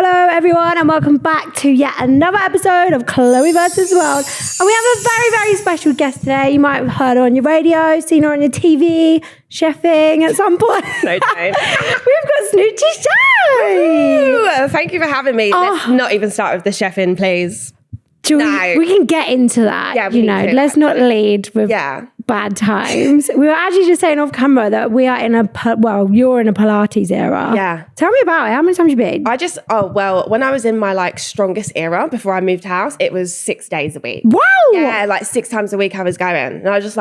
Hello everyone and welcome back to yet another episode of Chloe vs. World. And we have a very, very special guest today. You might have heard her on your radio, seen her on your TV, chefing at some point. No, don't. We've got Snoochie Shy. Ooh, thank you for having me. Let's not even start with the chefing, please. We can get into that. Yeah, let's not lead with bad times. We were actually just saying off camera that we are in you're in a Pilates era. Yeah. Tell me about it. How many times have you been? When I was in my strongest era before I moved house, it was 6 days a week. Wow. Yeah, 6 times a week I was going. And I was just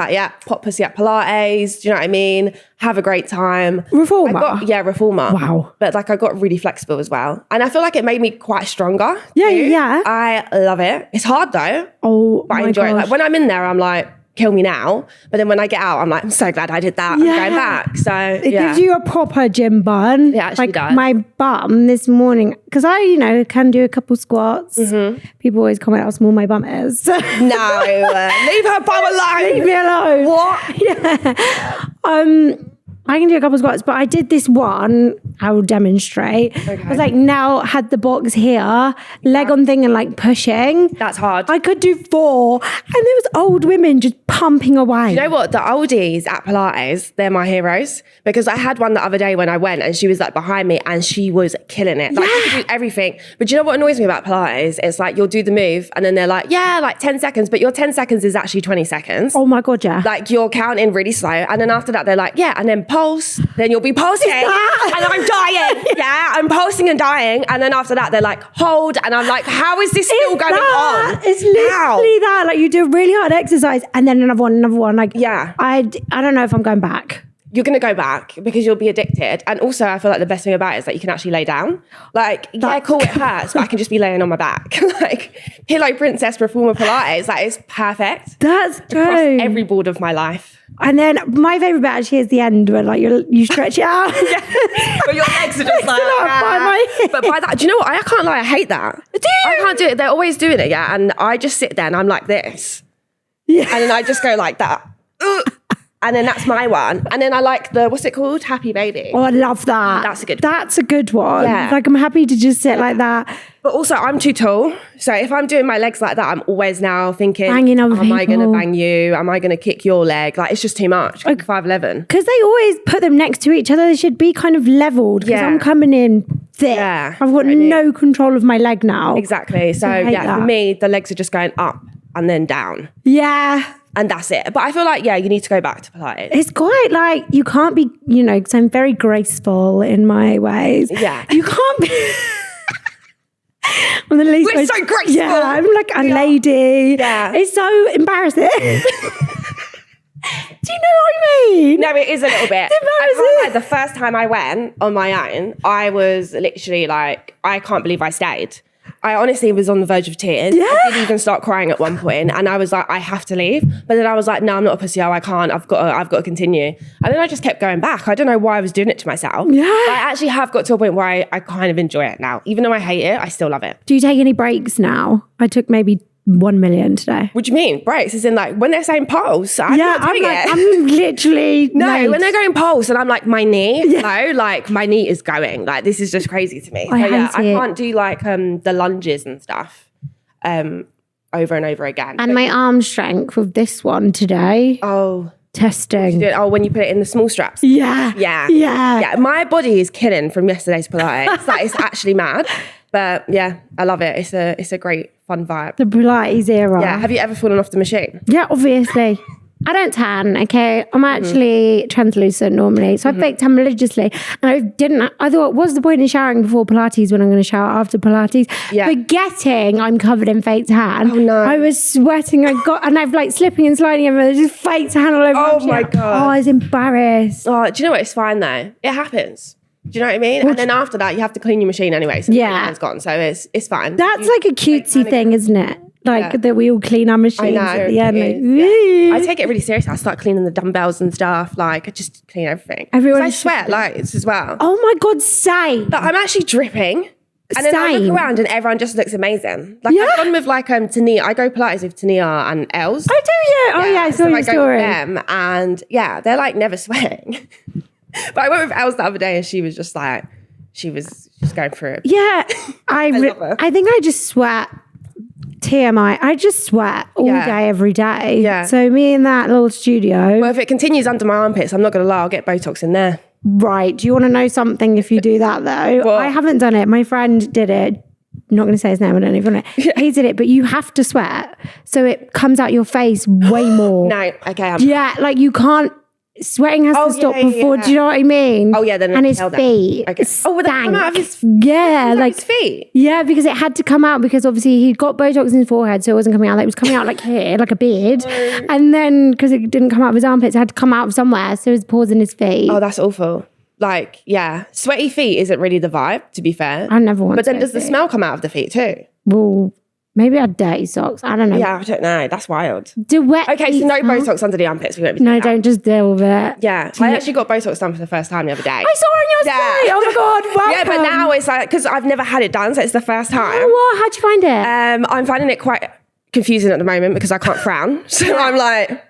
pop pussy at Pilates. Do you know what I mean? Have a great time. Reformer? Reformer. Wow. But I got really flexible as well. And I feel like it made me quite stronger. Yeah. I love it. It's hard though. Oh, but I enjoy it. When I'm in there, I'm like, kill me now. But then when I get out, I'm like, I'm so glad I did that. I'm going back. So it gives you a proper gym bun. It actually does. My bum this morning, because I, can do a couple squats. Mm-hmm. People always comment how small my bum is. No, leave her bum alone. Leave me alone. What? Yeah. I can do a couple squats, but I did this one. I will demonstrate. Okay. I was now had the box here, leg on thing and pushing. That's hard. I could do 4 and there was old women just pumping away. You know what? The oldies at Pilates, they're my heroes because I had one the other day when I went and she was behind me and she was killing it. She could do everything. But do you know what annoys me about Pilates? It's you'll do the move and then they're 10 seconds, but your 10 seconds is actually 20 seconds. Oh my God, yeah. You're counting really slow. And then after that, they're and then pulse, then you'll be pulsing. And I'm dying. Yeah, I'm pulsing and dying. And then after that, they're hold. And I'm how is this still going on? It's literally that. You do a really hard exercise and then another one. I don't know if I'm going back. You're going to go back because you'll be addicted. And also, I feel the best thing about it is that you can actually lay down. Cool, it hurts, but I can just be laying on my back. Pillow Princess Reformer Pilates, that is perfect. That's true. Across every board of my life. And then my favourite bit actually is the end where you stretch it out. But your legs are just But by that, do you know what? I can't lie, I hate that. I can't do it. They're always doing it, yeah. And I just sit there and I'm like this. Yeah. And then I just go like that. And then that's my one. And then I what's it called? Happy Baby. Oh, I love that. That's a good one. Yeah. I'm happy to just sit like that. But also I'm too tall. So if I'm doing my legs like that, I'm always now thinking, banging other people. Am I going to bang you? Am I going to kick your leg? It's just too much. 5'11". Because they always put them next to each other. They should be kind of leveled. Because I'm coming in thick. Yeah, I've got no control of my leg now. Exactly. So for me, the legs are just going up and then down. Yeah. And that's it. But I feel you need to go back to Pilates. It's quite you can't be, because I'm very graceful in my ways. Yeah. You can't be. We're so graceful. Yeah, I'm a lady. Yeah. It's so embarrassing. Do you know what I mean? No, it is a little bit. I can't lie, the first time I went on my own, I was literally I can't believe I stayed. I honestly was on the verge of tears. Yeah. I did even start crying at one point and I was I have to leave. But then I was no, I'm not a pussy. I can't. I've got to continue. And then I just kept going back. I don't know why I was doing it to myself. Yeah. But I actually have got to a point where I kind of enjoy it now. Even though I hate it, I still love it. Do you take any breaks now? I took maybe 1 million today. What do you mean? Breaks? As in when they're saying pulse, I'm not doing it. I'm literally when they're going pulse and I'm my knee, my knee is going. This is just crazy to me. I can't do the lunges and stuff over and over again. And my arm strength with this one today. Oh. Testing. When you put it in the small straps. Yeah. My body is killing from yesterday's Pilates. It's actually mad. But yeah, I love it. It's a great fun vibe. The Pilates era. Yeah. Have you ever fallen off the machine? Yeah, obviously. I don't tan, okay? I'm actually translucent normally. So I fake tan religiously. And I thought, what's the point in showering before Pilates when I'm going to shower after Pilates? Yeah. Forgetting I'm covered in fake tan. Oh no. I was sweating. And I've slipping and sliding and there's just fake tan all over. Oh my God. Oh, I was embarrassed. Oh, do you know what? It's fine though. It happens. Do you know what I mean? And then after that, you have to clean your machine anyway. So it's gone. So it's fine. That's a cutesy thing, isn't it? That we all clean our machines at the end. I take it really seriously. I start cleaning the dumbbells and stuff. I just clean everything. I sweat loads as well. Oh my God, same. But I'm actually dripping. And then I look around and everyone just looks amazing. I've gone with Tania. I go Pilates with Tania and Els. I do, yeah. Oh yeah, I saw your story. I go with them and they're never sweating. But I went with Els the other day and she was just she's going through it. Yeah. I think I just sweat. TMI. I just sweat all day, every day. Yeah. So me in that little studio. Well, if it continues under my armpits, I'm not going to lie, I'll get Botox in there. Right. Do you want to know something if you do that though? What? I haven't done it. My friend did it. I'm not going to say his name. I don't even know. He did it, but you have to sweat. So it comes out your face way more. No. Okay. Yeah. Like you can't. Sweating has to stop before. Do you know what I mean? Oh yeah, then and his feet. Okay. Oh, would that come out of his? Yeah, like his feet. Yeah, because it had to come out because obviously he'd got Botox in his forehead, so it wasn't coming out. Like, it was coming out like here, like a beard, and then because it didn't come out of his armpits, it had to come out of somewhere. So his paws in his feet. Oh, that's awful. Like, yeah, sweaty feet isn't really the vibe, to be fair. I never want. But then does the smell come out of the feet too? Well. Maybe I had dirty socks. I don't know. Yeah, I don't know. That's wild. Do wet okay, so no Botox under the armpits. We won't be no, don't just deal with it. Yeah, I actually got Botox done for the first time the other day. I saw on your story. Oh my God, welcome. Yeah, but now it's like, because I've never had it done, so it's the first time. Oh, what? How'd you find it? I'm finding it quite confusing at the moment because I can't frown. So I'm like,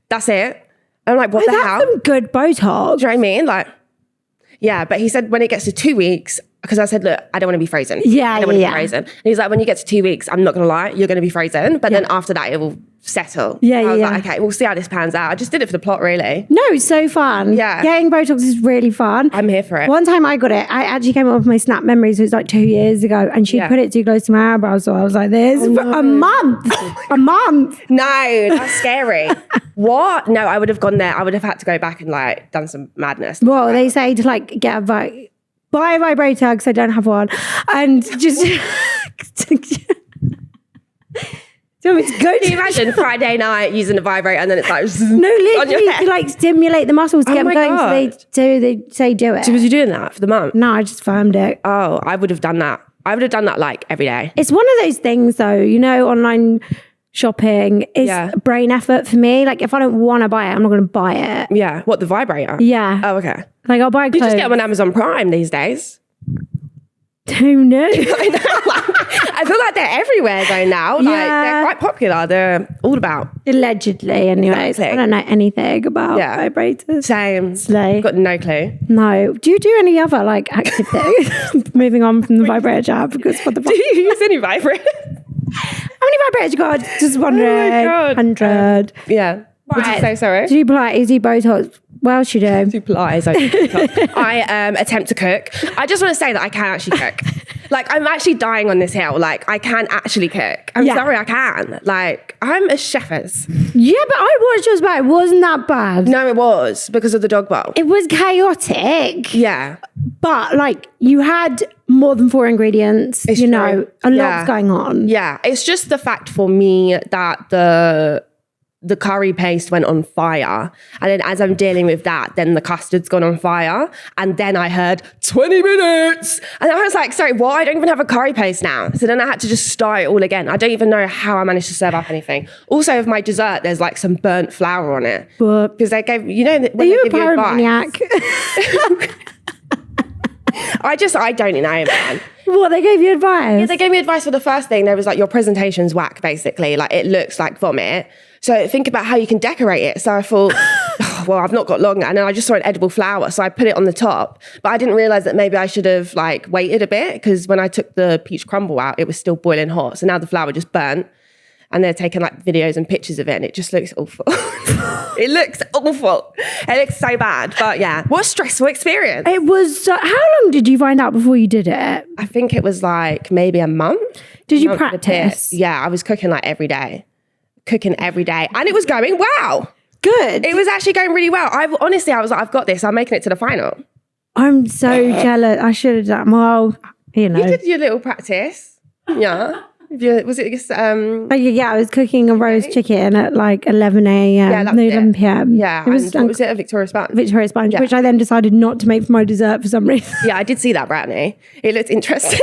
that's it. I'm like, what the hell? That's some good Botox. Do you know what I mean? Like, yeah, but he said when it gets to 2 weeks, because I said, look, I don't want to be frozen. Yeah, I don't want to be frozen. And he's like, when you get to 2 weeks, I'm not going to lie, you're going to be frozen. But then after that, it will settle. Yeah, I was like, okay, we'll see how this pans out. I just did it for the plot, really. No, it's so fun. Yeah. Getting Botox is really fun. I'm here for it. One time I got it, I actually came up with my Snap memories. It was like 2 years ago. And she put it too close to my eyebrows. So I was like, this for a month. A month. No, that's scary. What? No, I would have gone there. I would have had to go back and like done some madness. Well, they say to like get a buy a vibrator because I don't have one. And just... So it's good. Can you imagine Friday night using a vibrator and then it's like... No, literally to like stimulate the muscles to get them going. God. So they say do it. So was you doing that for the month? No, I just firmed it. Oh, I would have done that. I would have done that like every day. It's one of those things though, you know, online shopping is brain effort for me. Like if I don't want to buy it, I'm not going to buy it. Yeah. What, the vibrator? Yeah. Oh, okay. Like I'll buy clothes. You just get them on Amazon Prime these days. Who knew? I know. I feel like they're everywhere though now. Like they're quite popular. They're all about. Allegedly, anyways. Exactly. I don't know anything about vibrators. Same. Slay. Got no clue. No. Do you do any other like active things? Moving on from the vibrator chat because what the fuck? Do you use any vibrators? How many vibrators you got? Just wondering. Oh my God. 100. Yeah. What did you say, sorry? Do you Pilates, do you Botox? What else you do? Do Pilates. I attempt to cook. I just want to say that I can actually cook. Like, I'm actually dying on this hill. Like, I can actually cook. I'm sorry, I can. Like, I'm a chefess. Yeah, but I watched yours back. It wasn't that bad. No, it was because of the dog bowl. It was chaotic. Yeah. But, like, you had more than 4 ingredients. It's you true. know, a lot's going on. Yeah. It's just the fact for me that the curry paste went on fire. And then as I'm dealing with that, then the custard's gone on fire. And then I heard 20 minutes. And I was like, sorry, what? I don't even have a curry paste now. So then I had to just start it all again. I don't even know how I managed to serve up anything. Also, with my dessert, there's like some burnt flour on it. Because they gave, you know, when Are you they give a pyromaniac? I don't know, man. What, they gave you advice? Yeah, they gave me advice for the first thing. There was like, your presentation's whack, basically. Like, it looks like vomit. So think about how you can decorate it. So I thought, oh, well, I've not got long. And then I just saw an edible flower. So I put it on the top. But I didn't realize that maybe I should have like waited a bit because when I took the peach crumble out, it was still boiling hot. So now the flour just burnt. And they're taking like videos and pictures of it. And it just looks awful. It looks awful. It looks so bad. But yeah, what a stressful experience. It was, how long did you find out before you did it? I think it was like maybe a month. Did you practice? Yeah, I was cooking like every day. And it was going well. Good. It was actually going really well. I was like, I've got this. I'm making it to the final. I'm so jealous. I should have done, well, you know. You did your little practice. Yeah. Was it just... I was cooking a roast chicken at like 11 a.m. Yeah, 11 p.m. Yeah. What was it? A Victoria sponge? Victoria sponge, which I then decided not to make for my dessert for some reason. Yeah, I did see that brownie. It looked interesting.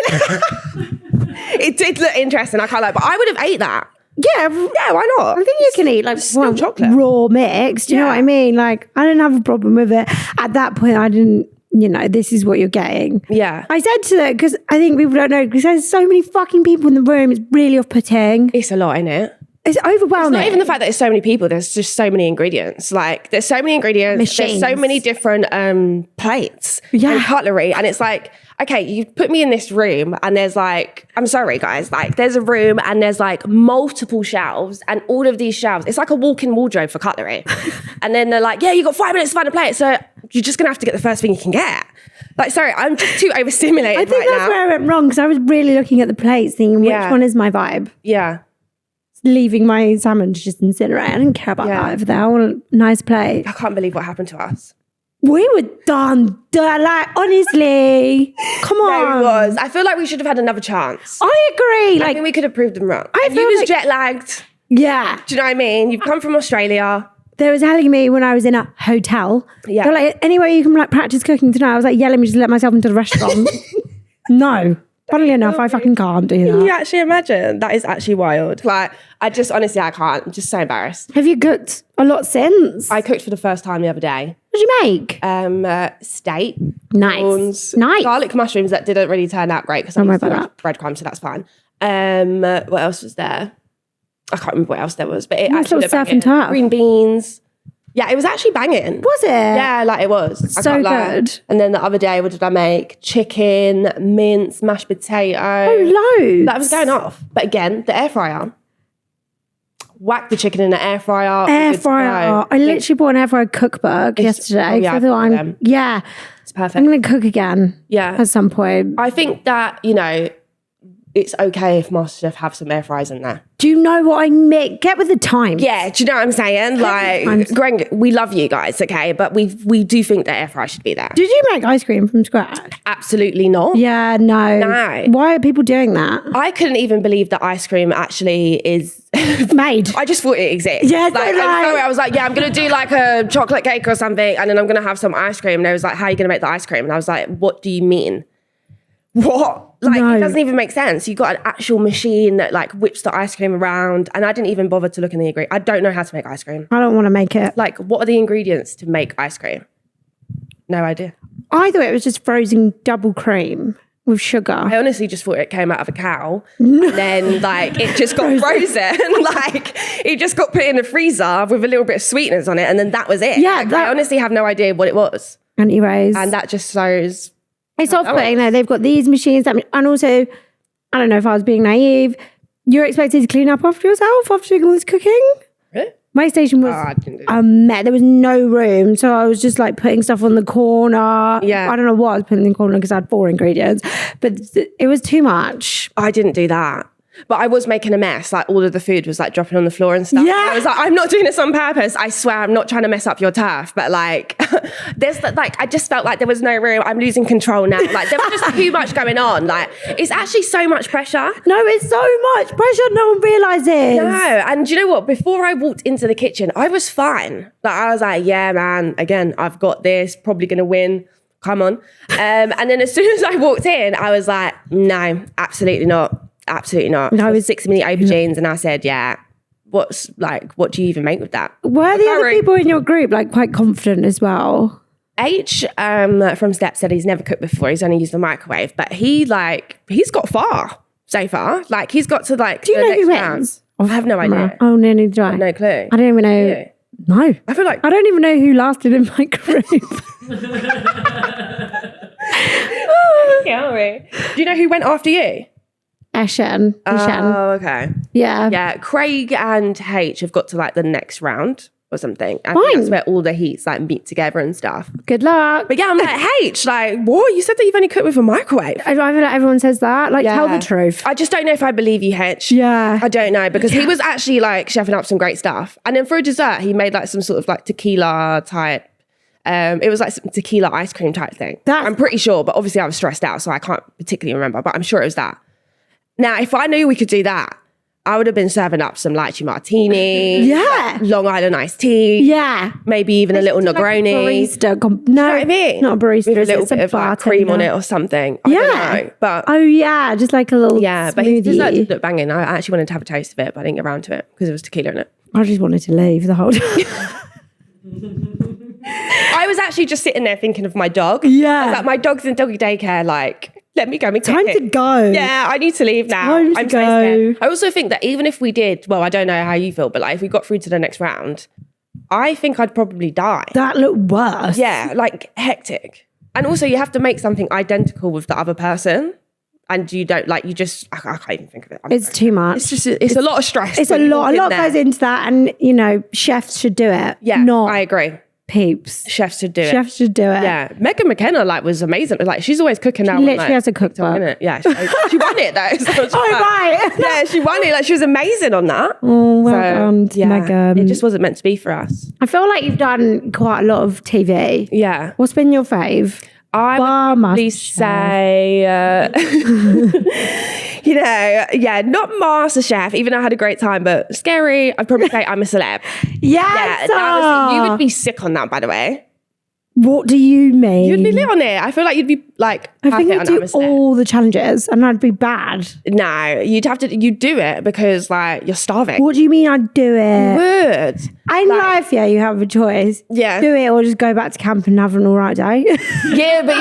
It did look interesting. I can't lie, but I would have ate that. Yeah, why not? I think you can eat like chocolate. Raw mix. Do you know what I mean? Like, I didn't have a problem with it. At that point, I didn't, you know, this is what you're getting. Yeah. I said to them, because I think people don't know, because there's so many fucking people in the room, it's really off-putting. It's a lot, isn't it? It's overwhelming. It's not even the fact that there's so many people, there's just so many ingredients. Like, there's so many ingredients, Machines. there's so many different plates and cutlery. And it's like, okay, you put me in this room and there's like, I'm sorry guys, like there's a room and there's like multiple shelves and all of these shelves, it's like a walk-in wardrobe for cutlery. And then they're like, yeah, you got 5 minutes to find a plate. So you're just gonna have to get the first thing you can get. Like, sorry, I'm just too overstimulated. I think that's where I went wrong because I was really looking at the plates thinking, which one is my vibe? Yeah. Leaving my salmon to just incinerate. I didn't care about that over there. I want a nice plate. I can't believe what happened to us. We were done. Like, honestly. Come on. No, it was. I feel like we should have had another chance. I agree. I think we could have proved them wrong. I and you was jet lagged. Yeah. Do you know what I mean? You've come from Australia. They were telling me when I was in a hotel. Yeah. They're like, anyway, you can like practice cooking tonight. I was like, yeah, let me just let myself into the restaurant. No. Funnily enough, I fucking can't do that. Can you actually imagine? That is actually wild. Like, I honestly, I can't. I'm just so embarrassed. Have you cooked a lot since? I cooked for the first time the other day. What did you make? Steak. Nice. Prawns, Nice. Garlic mushrooms that didn't really turn out great because I used too much breadcrumbs, so that's fine. What else was there? I can't remember what else there was, but it actually looked surf and turf. Green beans. Yeah, it was actually banging. Was it? Yeah, like it was. So good. And then the other day, what did I make? Chicken, mince, mashed potato. Oh, loads. That was going off. But again, the air fryer. Whack the chicken in the air fryer. Air fryer. I literally bought an air fryer cookbook yesterday. Oh, yeah, I thought it's perfect. I'm going to cook again. Yeah. At some point. I think that, it's okay if MasterChef have some air fryers in there. Do you know what I make? Get with the time. Yeah, do you know what I'm saying? Like, Greg, we love you guys, okay? But we do think that air fryer should be there. Did you make ice cream from scratch? Absolutely not. Yeah, no. No. Why are people doing that? I couldn't even believe that ice cream actually is made. I just thought it exists. Yeah, I was like, yeah, I'm going to do like a chocolate cake or something and then I'm going to have some ice cream. And they was like, how are you going to make the ice cream? And I was like, what do you mean? What? Like, It doesn't even make sense. You got an actual machine that like whips the ice cream around, and I didn't even bother to look in the ingredients. I don't know how to make ice cream. I don't want to make it. Like, what are the ingredients to make ice cream? No idea. I thought it was just frozen double cream with sugar. I honestly just thought it came out of a cow, and then like it just got frozen. Like it just got put in the freezer with a little bit of sweetness on it, and then that was it. Yeah, like, I honestly have no idea what it was. Anyways, and that just shows. It's off-putting though. They've got these machines and also, I don't know if I was being naive, you're expected to clean up after yourself after doing all this cooking? Really? My station was a mess. There was no room. So I was just like putting stuff on the corner. Yeah. I don't know what I was putting in the corner because I had 4 ingredients. But it was too much. I didn't do that. But I was making a mess. Like all of the food was like dropping on the floor and stuff. Yeah. I was like, I'm not doing this on purpose. I swear I'm not trying to mess up your turf. But like, I just felt like there was no room. I'm losing control now. Like there was just too much going on. Like it's actually so much pressure. No, it's so much pressure. No one realizes. No. And do you know what? Before I walked into the kitchen, I was fine. Like I was like, yeah, man, again, I've got this, probably going to win. Come on. And then as soon as I walked in, I was like, no, absolutely not. Absolutely not. I was 6-minute aubergines and I said, yeah, what do you even make with that? Were the other people in your group like quite confident as well? H from Step said he's never cooked before. He's only used the microwave, but he's got far so far. Like he's got to like. Do you know who wins? I have no idea. Oh, no, neither do I. No clue. I don't even know. Yeah. No. I feel like I don't even know who lasted in my group. Do you know who went after you? Ishan. Oh, okay. Yeah. Yeah. Craig and H have got to like the next round or something. I Fine. think that's where all the heats like meet together and stuff. Good luck. But yeah, I'm like, H, like, what? You said that you've only cooked with a microwave. I feel like everyone says that. Like, tell the truth. I just don't know if I believe you, H. Yeah. I don't know because he was actually like chefing up some great stuff. And then for a dessert, he made like some sort of like tequila type. It was like some tequila ice cream type thing. I'm pretty sure, but obviously I was stressed out, so I can't particularly remember, but I'm sure it was that. Now, if I knew we could do that, I would have been serving up some lychee martini. Yeah. Long Island iced tea. Yeah. Maybe even a little Negroni. Barista. No, you know what I mean? Not a barista. With a little bit of like cream on it or something. I don't know, but oh yeah, just like a little smoothie. But his dessert did look banging. I actually wanted to have a taste of it, but I didn't get around to it because there was tequila in it. I just wanted to leave the whole time. I was actually just sitting there thinking of my dog. Yeah. I was like, my dog's in doggy daycare, like, let me go. Time to go. Yeah, I need to leave now. I'm so scared. I also think that even if we did, well, I don't know how you feel, but like if we got through to the next round, I think I'd probably die. That looked worse. Yeah, like hectic. And also you have to make something identical with the other person. And you don't I can't even think of it. It's too much. It's a lot of stress. It's a lot goes into that. And, you know, chefs should do it. Yeah, not I agree. Peeps. Chefs should do it. Chefs should do it. Yeah. Megan McKenna was amazing. Like she's always cooking now. She literally has a cookbook. Yeah. She won it though. So right. Yeah, she won it. Like she was amazing on that. Oh, well done, Megan. It just wasn't meant to be for us. I feel like you've done quite a lot of TV. Yeah. What's been your fave? I would probably say, not MasterChef, even though I had a great time, but scary. I'd probably say I'm a Celeb. Yes. You would be sick on that, by the way. What do you mean? You'd be lit on it. I feel like you'd be like, I think I'd do all the challenges and I'd be bad. No, you'd do it because like you're starving. What do you mean I'd do it? You would. In life, yeah, you have a choice. Yeah. Do it or just go back to camp and have an all right day. Yeah, but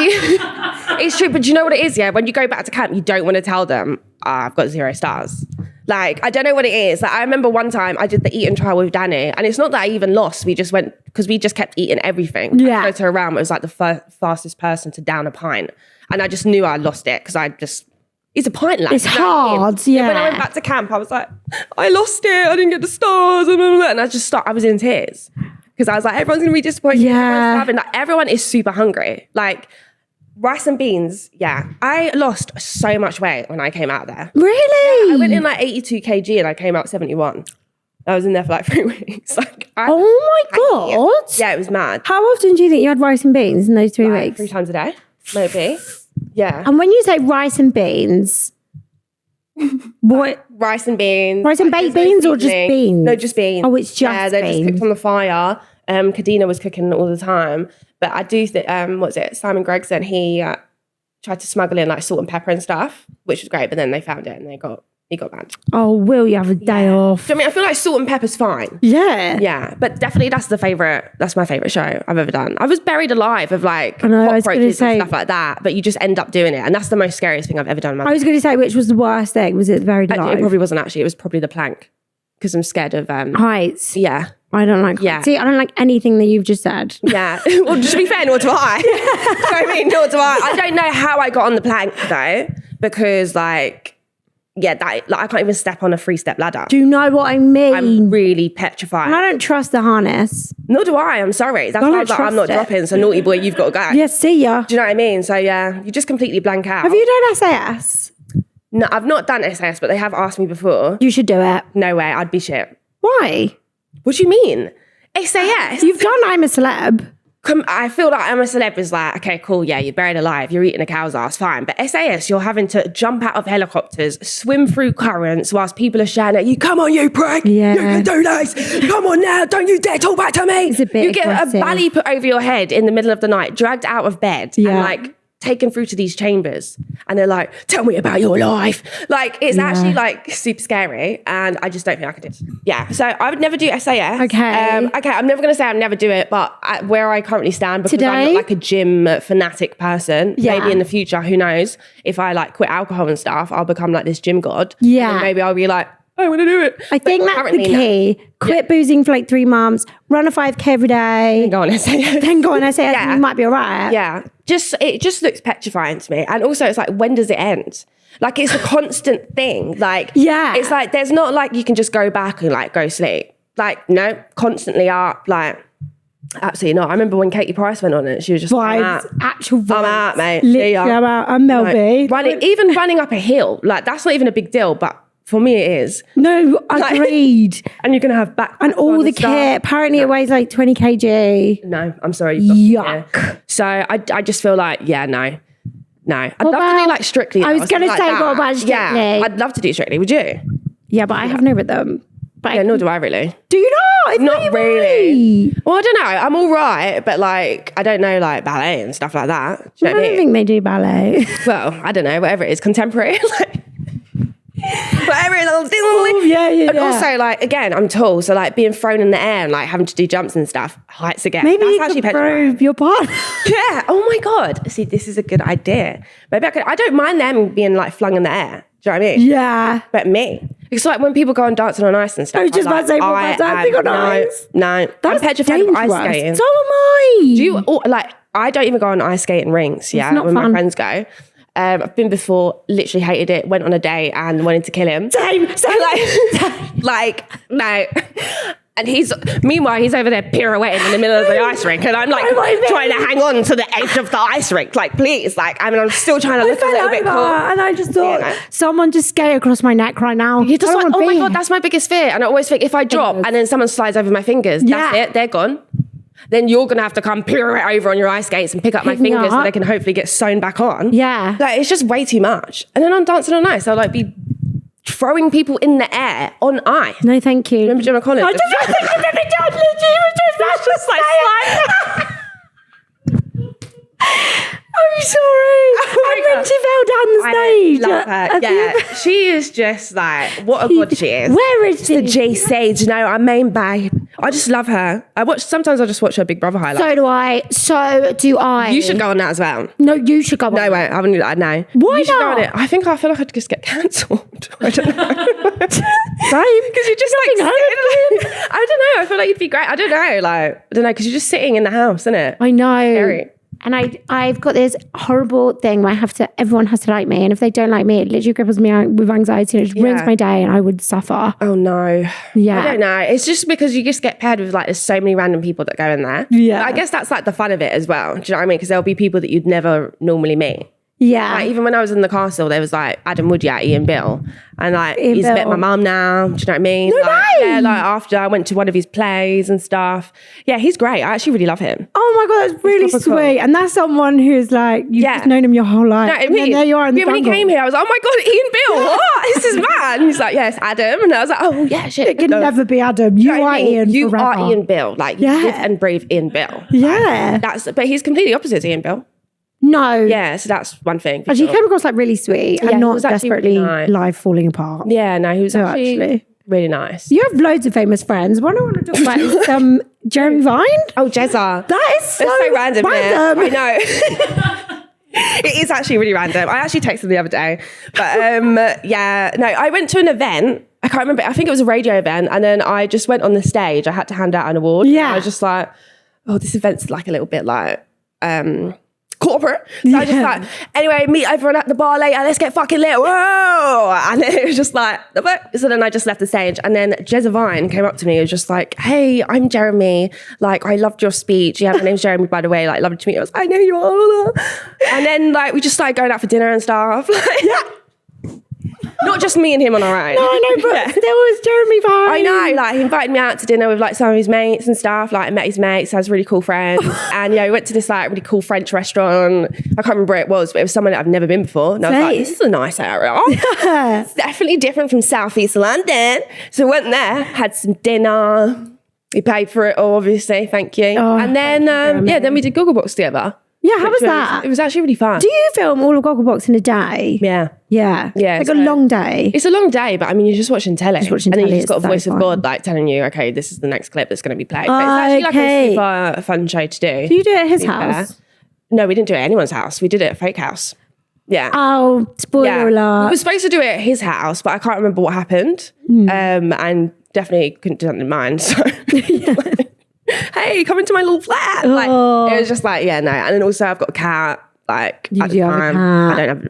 it's true. But do you know what it is? Yeah, when you go back to camp, you don't want to tell them, I've got 0 stars. Like, I don't know what it is. Like, I remember one time I did the eating trial with Danny, and it's not that I even lost. We just went, because we just kept eating everything. Yeah. I go to a round where it was like the fastest person to down a pint. And I just knew I lost it because it's a pint lad. It's hard, yeah. When I went back to camp, I was like, I lost it. I didn't get the stars. And I was in tears. Because I was like, everyone's going to be disappointed. Yeah. Everyone is super hungry. Like, rice and beans, yeah. I lost so much weight when I came out there. Really? Yeah, I went in like 82 kg and I came out 71. I was in there for like 3 weeks. Oh my God. Yeah, it was mad. How often do you think you had rice and beans in those 3 weeks? 3 times a day, maybe. Yeah. And when you say rice and beans, what? Rice and beans. Rice and baked beans or just beans? No, just beans. Oh, it's just yeah, they're beans. just cooked on the fire. Kadina was cooking all the time. But I do think, Simon Gregson, he tried to smuggle in like salt and pepper and stuff, which was great. But then they found it and he got banned. Oh, will you have a day off? So, I mean, I feel like salt and pepper's fine. Yeah. Yeah. But definitely that's my favourite show I've ever done. I was buried alive of like cockroaches and stuff like that. But you just end up doing it. And that's the most scariest thing I've ever done in my life. I was going to say, which was the worst thing? Was it buried alive? It probably wasn't actually. It was probably the plank. Because I'm scared of... heights. Yeah. I don't like heights. See, I don't like anything that you've just said. Yeah. Well, to be fair, nor do I. You know what I mean? Nor do I. I don't know how I got on the plank, though. Because, I can't even step on a 3-step ladder. Do you know what I mean? I'm really petrified. And I don't trust the harness. Nor do I. I'm sorry. That's why I'm not dropping. So naughty boy, you've got to go. Yeah, see ya. Do you know what I mean? So, yeah, you just completely blank out. Have you done SAS? No, I've not done SAS, but they have asked me before. You should do it. No way. I'd be shit. Why? What do you mean? SAS? You've done I'm a Celeb. I feel like I'm a Celeb is like, okay, cool, yeah, you're buried alive, you're eating a cow's ass, fine. But SAS, you're having to jump out of helicopters, swim through currents whilst people are shouting at you, come on, you prick, you can do this, come on now, don't you dare talk back to me. It's a bit You get aggressive. a bally put over your head in the middle of the night, dragged out of bed, and taken through to these chambers. And they're like, tell me about your life. It's actually super scary. And I just don't think I could do it. Yeah. So I would never do SAS. Okay. I'm never going to say I'd never do it, but where I currently stand, because I'm not like a gym fanatic person, maybe in the future, who knows, if I quit alcohol and stuff, I'll become like this gym god. Yeah. And maybe I'll be like, I want to do it. I think that's the key. Quit boozing for 3 months, run a 5K every day. Then go on SAS. Then go on SAS and you might be all right. Yeah. It just looks petrifying to me. And also it's like, when does it end? It's a constant thing. It's like, there's not you can just go back and go sleep. No, constantly up. Absolutely not. I remember when Katie Price went on it, she was just actual vibes. I'm out, mate. Literally, I'm out. I'm Melby. Running up a hill, that's not even a big deal, but for me it is. No, agreed. And you're going to have back and all the kit. Apparently it weighs 20 kg. No, I'm sorry. Yuck. So I just feel no. I'd love to do Strictly. I was going to say, what about Strictly? Yeah, I'd love to do Strictly. Would you? Yeah, but I have no rhythm. But nor do I really. Do you not? It's not really. Well, I don't know. I'm all right, but I don't know ballet and stuff like that. Do you know what I mean? think they do ballet. Well, I don't know. Whatever it is, contemporary. Whatever it is. Oh, yeah. And also, again, I'm tall, so being thrown in the air and having to do jumps and stuff, heights again. Maybe that's you actually could throw your partner. Yeah. Oh my God. See, this is a good idea. Maybe I could. I don't mind them being flung in the air. Do you know what I mean? Yeah. But me. It's when people go on dancing on ice and stuff. I was just about to say, what about dancing on ice? No. That's I'm petrified of ice skating. So am I. Do you, I don't even go on ice skating rinks, when my friends go. I've been before, literally hated it, went on a date and wanted to kill him. Same. No. And meanwhile, he's over there pirouetting in the middle of the ice rink. And I'm like trying to hang on to the edge of the ice rink. Like, please. Like, I mean, I'm still trying to look a little bit cool. And I just thought, someone just skate across my neck right now. You're just like, oh my God, that's my biggest fear. And I always think if I drop and then someone slides over my fingers, that's it, they're gone. Then you're going to have to come pirouette over on your ice skates and pick up my fingers so they can hopefully get sewn back on. Yeah. Like, it's just way too much. And then on Dancing on Ice, I'll like be throwing people in the air on ice. No, thank you. Remember Gemma Collins? I don't think you've ever done it. Just like I'm sorry. And then she fell down the stage. I love her. Yeah, she is just like, what a god she is. Where is she? The G Sage. No, I mean, babe. I just love her. Sometimes I just watch her Big Brother highlights. So do I. You should go on that as well. No, you should go on. No, wait, I haven't do that. No. Why you should not? go on it. I feel like I'd just get cancelled. I don't know. Same. Because you're just like I don't know. I feel like you'd be great. I don't know, because you're just sitting in the house, isn't it? I know. Scary. And I've got this horrible thing where everyone has to like me. And if they don't like me, it literally cripples me out with anxiety and it ruins my day and I would suffer. Oh no. Yeah. I don't know. It's just because you just get paired with like, there's so many random people that go in there. Yeah. But I guess that's like the fun of it as well. Do you know what I mean? Because there'll be people that you'd never normally meet. Yeah. Like even when I was in the castle, there was like Adam Woodyard and Bill. And like he's met my mum now. Do you know what I mean? No way. Yeah, like after I went to one of his plays and stuff. Yeah, he's great. I actually really love him. Oh my God, that's really sweet. Cool. And that's someone who's like, you've just known him your whole life. No, and there you are in the jungle. When he came here, I was like, oh my God, Ian Bill. What? This is mad. He's like, yes, Adam. And I was like, oh yeah, shit. It can never be Adam. You are Ian You forever. are Ian Bill. Like you live and breathe Ian Bill. Yeah. But he's completely opposite to Ian Bill. No. Yeah, so that's one thing. Actually, he came across like really sweet and not desperately really life falling apart. Yeah, no, he was actually really nice. You have loads of famous friends. What I want to talk about is Jeremy Vine. Oh, Jezza. That is so random. I know. It is actually really random. I actually texted him the other day. But I went to an event. I can't remember. I think it was a radio event. And then I just went on the stage. I had to hand out an award. Yeah. I was just like, oh, this event's like a little bit like... corporate. So I just like, anyway, meet everyone at the bar later, let's get fucking lit. Whoa! And then it was just like, so then I just left the stage. And then Jezza Vine came up to me and was just like, hey, I'm Jeremy. Like, I loved your speech. Yeah, my name's Jeremy, by the way. Like, lovely to meet you. I was like, I know you are. And then like, we just started going out for dinner and stuff. Not just me and him on our own. No, I know, but there was Jeremy Vine. I know, like he invited me out to dinner with like some of his mates and stuff. Like I met his mates, has really cool friends. And we went to this like really cool French restaurant. I can't remember where it was, but it was somewhere that I've never been before. And I was like, this is a nice area. Yeah. It's definitely different from Southeast London. So we went there, had some dinner. He paid for it all, obviously, thank you. Oh, and then then we did Gogglebox together. Yeah, how was that? It was actually really fun. Do you film all of Gogglebox in a day? Yeah. Yeah. Yeah. Like a long day. It's a long day, but I mean, you're just watching telly. And then you just got a voice of God like telling you, okay, this is the next clip that's going to be played. But it's actually like a super fun show to do. Do you do it at his house? No, we didn't do it at anyone's house. We did it at Fake House. Yeah. Oh, spoiler alert. We were supposed to do it at his house, but I can't remember what happened. And definitely couldn't do that in mine. So hey, come into my little flat. Like, it was just like, yeah, no. And then also I've got a cat. Like at the time,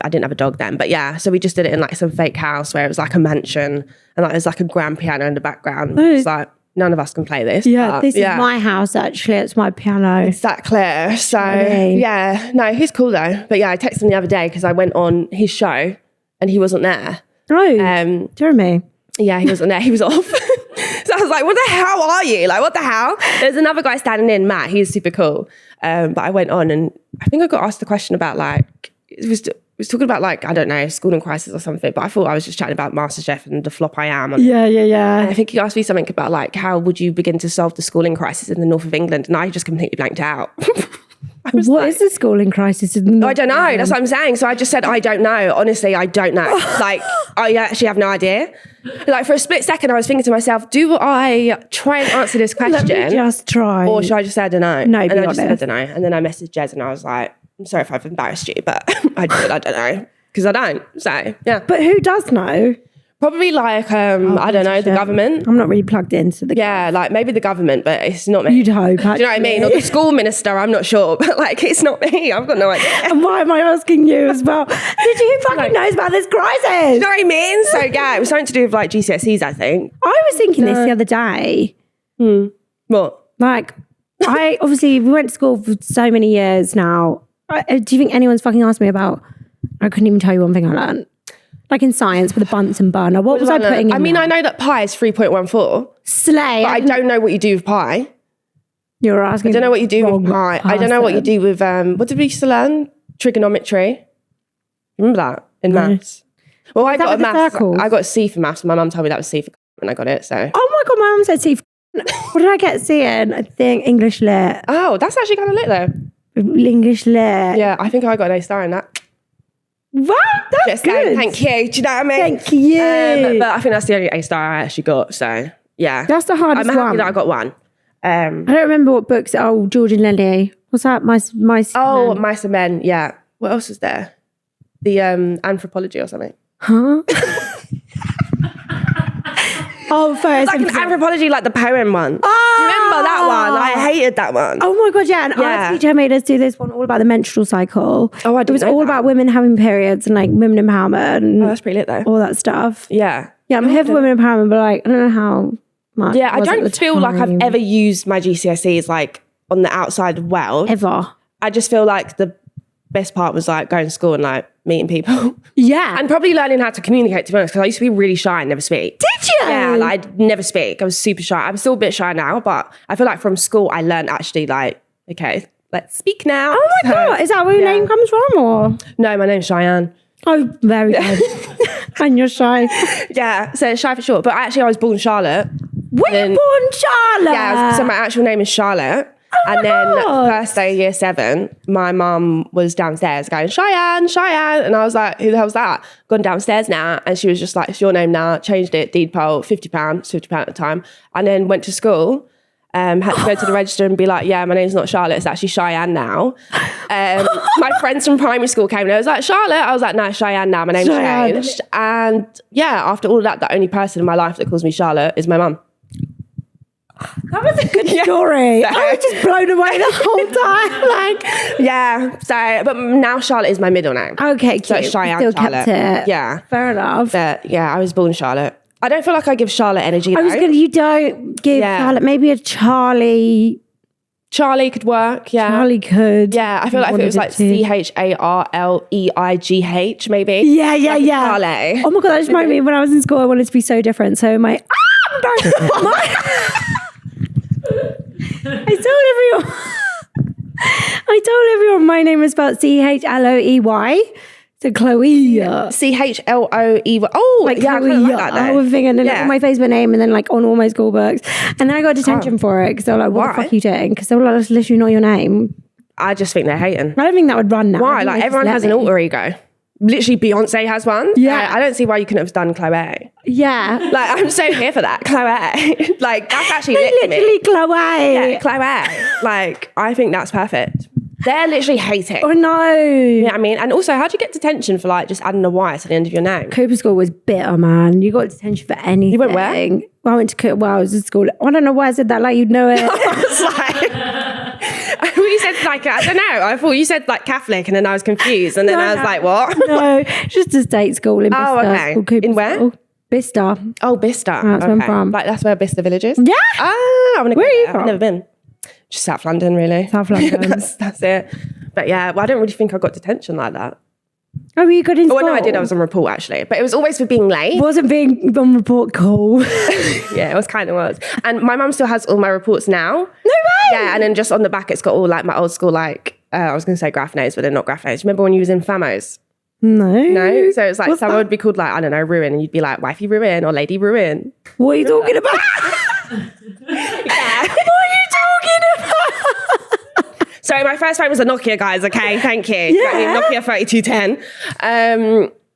I didn't have a dog then, but yeah. So we just did it in like some fake house where it was like a mansion, and like there's like a grand piano in the background. It's like none of us can play this. Yeah, this is my house actually. It's my piano. Exactly. So yeah, no, he's cool though. But yeah, I texted him the other day because I went on his show and he wasn't there. Oh, Jeremy. Yeah, he wasn't there. He was off. So I was like, what the hell are you? Like, what the hell? There's another guy standing in, Matt. He's super cool. But I went on and I think I got asked the question about like, it was talking about like, I don't know, schooling crisis or something. But I thought I was just chatting about MasterChef and the flop I am. And I think he asked me something about like, how would you begin to solve the schooling crisis in the north of England? And I just completely blanked out. What is the schooling crisis? I don't know. That's what I'm saying. So I just said, I don't know. Honestly, I don't know. Like, I actually have no idea. Like, for a split second, I was thinking to myself, do I try and answer this question? Let me just try. Or should I just say, I don't know? No, and I just said, I don't know. And then I messaged Jez and I was like, I'm sorry if I've embarrassed you, but I don't know. Because I don't. So, yeah. But who does know? Probably like, I don't know, the government. I'm not really plugged into the Yeah, like maybe the government, but it's not me. You'd hope, Do you know what I mean? Or the school minister, I'm not sure. But like, it's not me. I've got no idea. And why am I asking you as well? Did you fucking know about this crisis? Do you know what I mean? So yeah, it was something to do with like GCSEs, I think. I was thinking this the other day. What? Like, we went to school for so many years now. Do you think anyone's fucking asked me about, I couldn't even tell you one thing I learned. Like in science with a Bunsen burner. What was I putting in I mean, there? I know that pi is 3.14. Slay. But I don't know what you do with pi. You're asking. I don't know what you do with pi. I don't know what you do with, what did we used to learn? Trigonometry. Remember that in maths? Well, I got a maths. I got a C for maths. My mum told me that was C for when I got it. So. Oh my God, my mum said C for what did I get C in? I think English lit. Oh, that's actually kind of lit though. English lit. Yeah, I think I got an A star in that. Wow, that's just good. Saying, thank you. Do you know what I mean? Thank you. But I think that's the only A star I actually got. So yeah, that's the hardest one. I'm happy that I got one. I don't remember what books. Oh, George and Lily. What's that? Mice. Oh, Mice and Men. Yeah. What else is there? The anthropology or something. Huh? Oh, first. Like an anthropology, like the poem one. Oh, do you remember that one? I hated that one. Oh my God, yeah. And our teacher made us do this one all about the menstrual cycle. Oh, I didn't It was know all that. about women having periods and like women empowerment and Oh, that's pretty lit though. all that stuff. Yeah. Yeah, I'm here for women empowerment, but like, I don't know how much. Yeah, I it was at don't the feel like I've time. ever used my GCSEs like on the outside world. Ever. I just feel like the best part was like going to school and like meeting people. Yeah. And probably learning how to communicate, to be honest, because I used to be really shy and never speak. Did you? Yeah, like I'd never speak. I was super shy. I'm still a bit shy now, but I feel like from school I learned actually like, okay, let's speak now. Oh my God. Is that where your name comes from or? No, my name's Cheyenne. Oh, very good. And you're shy. Yeah, so it's Shy for short. But actually I was born Charlotte. Were you born Charlotte? Yeah, so my actual name is Charlotte. And then first day, year 7, my mum was downstairs going, Cheyenne. And I was like, who the hell's that? Gone downstairs now. And she was just like, it's your name now. Changed it, deed poll, £50 at the time. And then went to school. Had to go to the register and be like, yeah, my name's not Charlotte, it's actually Cheyenne now. My friends from primary school came and I was like, Charlotte? I was like, no, Cheyenne now, my name's changed. And yeah, after all of that, the only person in my life that calls me Charlotte is my mum. That was a good story. I was just blown away the whole time. Like, yeah. So, but now Charlotte is my middle name. Okay, cute. So it's Cheyenne Still Charlotte. kept it. Yeah. Fair enough. But yeah, I was born Charlotte. I don't feel like I give Charlotte energy though. You don't give Charlotte, maybe a Charlie. Charlie could work, yeah. Charlie could. Yeah, I feel like if it was like CHARLEIGH maybe. Yeah. Charlie. Oh my God, that just reminded me when I was in school, I wanted to be so different. So I told everyone my name is spelled CHLOEY. So Chloe. CHLOE. Oh, like yeah, Chloe. I like that though. Whole thing, and then on my Facebook name, and then like on all my school books. And then I got detention for it because they were like, "What the fuck are you doing?" Because they were like, "That's literally not your name." I just think they're hating. I don't think that would run now. Why? Like everyone has an alter ego. Literally, Beyonce has one. Yeah. I don't see why you couldn't have done Chloe. Yeah. Like, I'm so here for that. Chloe. Like, that's actually literally Chloe. Yeah, Chloe. Like, I think that's perfect. They're literally hating. Oh, no. You know what I mean? And also, how'd you get detention for, like, just adding a Y to the end of your name? Cooper School was bitter, man. You got detention for anything. You went where? Well, I went to Cooper. Well, I was at school. I don't know why I said that like you'd know it. I was like... you said, like, I don't know. I thought you said, like, Catholic, and then I was confused. And then I was like, what? No, just a state school in Bicester. Oh, okay. Called Cooper In where? School. Bicester. Oh, Bicester. That's where I'm from. Like, that's where Bicester Village is? Yeah. Ah, I want to go Where are you there. from? I've never been. Just South London, really. South London. that's it. But yeah, well, I don't really think I got detention like that. Oh, you got in school? Oh, no, I did. I was on report, actually. But it was always for being late. Wasn't being on report cool. Yeah, it was kind of was. And my mum still has all my reports now. No way! Yeah, and then just on the back, it's got all like my old school, like, I was going to say graph names, but they're not graph names. Remember when you was in Famos? No. So it's like What's someone that? would be called like, I don't know, Ruin. And you'd be like, Wifey Ruin or Lady Ruin. What are you talking about? Yeah. What are you talking about? So my first phone was a Nokia, guys. Okay, thank you. Yeah. Nokia 3210.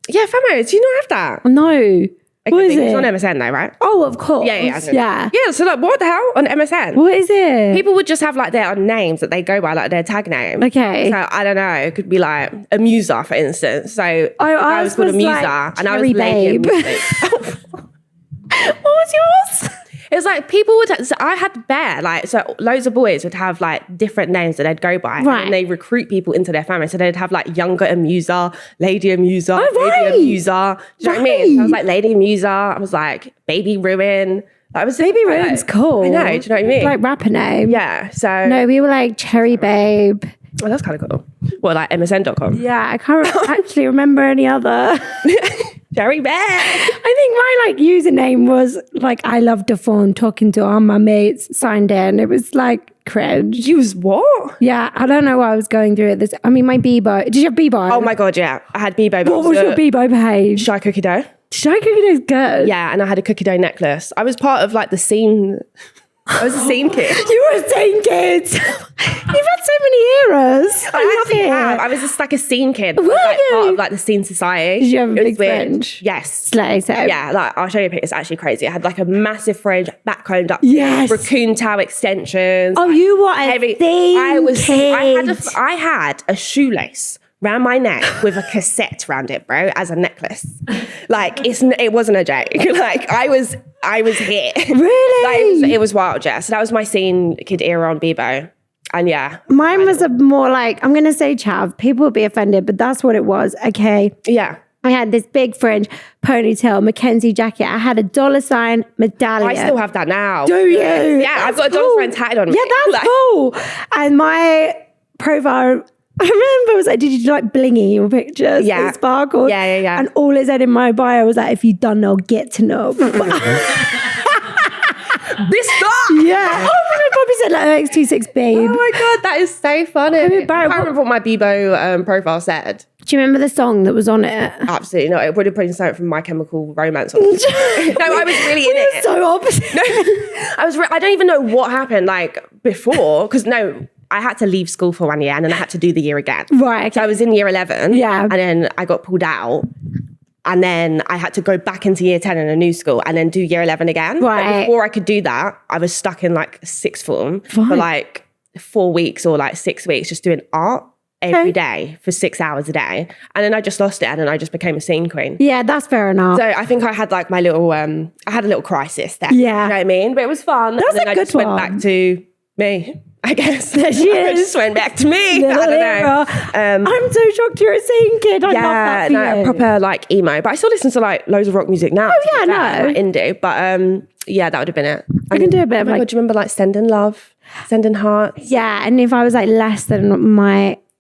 Yeah, Famos, do you not have that? No. Okay, What is it's it? on MSN though, right? Oh, of course. Yeah. Yeah. So like, what the hell on MSN? What is it? People would just have like their names that they go by, like their tag name. Okay. So I don't know. It could be like Amuser, for instance. So I was called was Amuser, like and I was Cherry Lady Babe. Amuser. There's like people would, so I had bear, like, so loads of boys would have like different names that they'd go by. Right. And they recruit people into their family. So they'd have like younger amuser, lady amuser, right. lady amuser. Do you know what I mean? So I was like lady amuser. I was like baby ruin. I was Baby Ruin's cool. I know, do you know what I mean? Like rapper name. Yeah. So No, we were like Cherry Babe. well, that's kind of cool. What, like MSN.com? Yeah, I can't actually remember any other. Cherry Bear. I think my like username was like I love the phone, talking to all my mates, signed in. It was like cringe. You was what? Yeah, I don't know what I was going through at this. I mean, my Bebo. Did you have Bebo? Oh my God, yeah. I had Bebo. What was your Bebo page? Shy cookie dough. Shy cookie dough is good. Yeah, and I had a cookie dough necklace. I was part of like the scene. I was a scene kid. You were a scene kid. You've had so many eras. I love it. I was just like a scene kid. Were Like you? part of like the scene society. Did you have a It was big weird. fringe? Yes. Slay, so. Yeah, like I'll show you a picture. It's actually crazy. I had like a massive fringe, backcombed up, Yes. raccoon tail extensions. Oh, you were a scene kid. I had a shoelace round my neck with a cassette round it, bro, as a necklace. Like it wasn't a joke. Like I was here. Really? Like, it was wild, yeah. So that was my scene kid era on Bebo. And yeah. Mine was a more like, I'm going to say chav. People would be offended, but that's what it was. Okay. Yeah. I had this big fringe, ponytail, Mackenzie jacket. I had a $sign medallion. I still have that now. Do you? Yeah, I've got a $sign tatted on me. Yeah, that's cool. And my profile, I remember, was like, did you do like blingy your pictures? Yeah. It sparkled. Yeah. And all it said in my bio was like, if you don't know, get to know. This stuff. Yeah. Oh my God, Bobby said like X26 babe. Oh my God, that is so funny. I can't remember what my Bebo profile said. Do you remember the song that was on it? Absolutely not. It would have been something from My Chemical Romance. No, I was really in it. So opposite. No, I don't even know what happened like before, because I had to leave school for 1 year and then I had to do the year again. Right. Okay. So I was in year 11. Yeah. And then I got pulled out. And then I had to go back into year 10 in a new school and then do year 11 again. Right. But before I could do that, I was stuck in like sixth form for like 4 weeks or like 6 weeks just doing art every day for 6 hours a day. And then I just lost it and then I just became a scene queen. Yeah, that's fair enough. So I think I had like my little, I had a little crisis there. Yeah. You know what I mean? But it was fun. That's and then a I good just went one. back to me, I guess. There she I is. just went back to me. I Little don't era. know. I'm so shocked you're a scene kid. I love that for you. proper like emo. But I still listen to like loads of rock music now. Oh, yeah, no. no. Like, indie. But yeah, that would have been it. I can do a bit of Oh my like, God, do you remember like Sending Love? Sending Hearts? yeah. And if I was like less than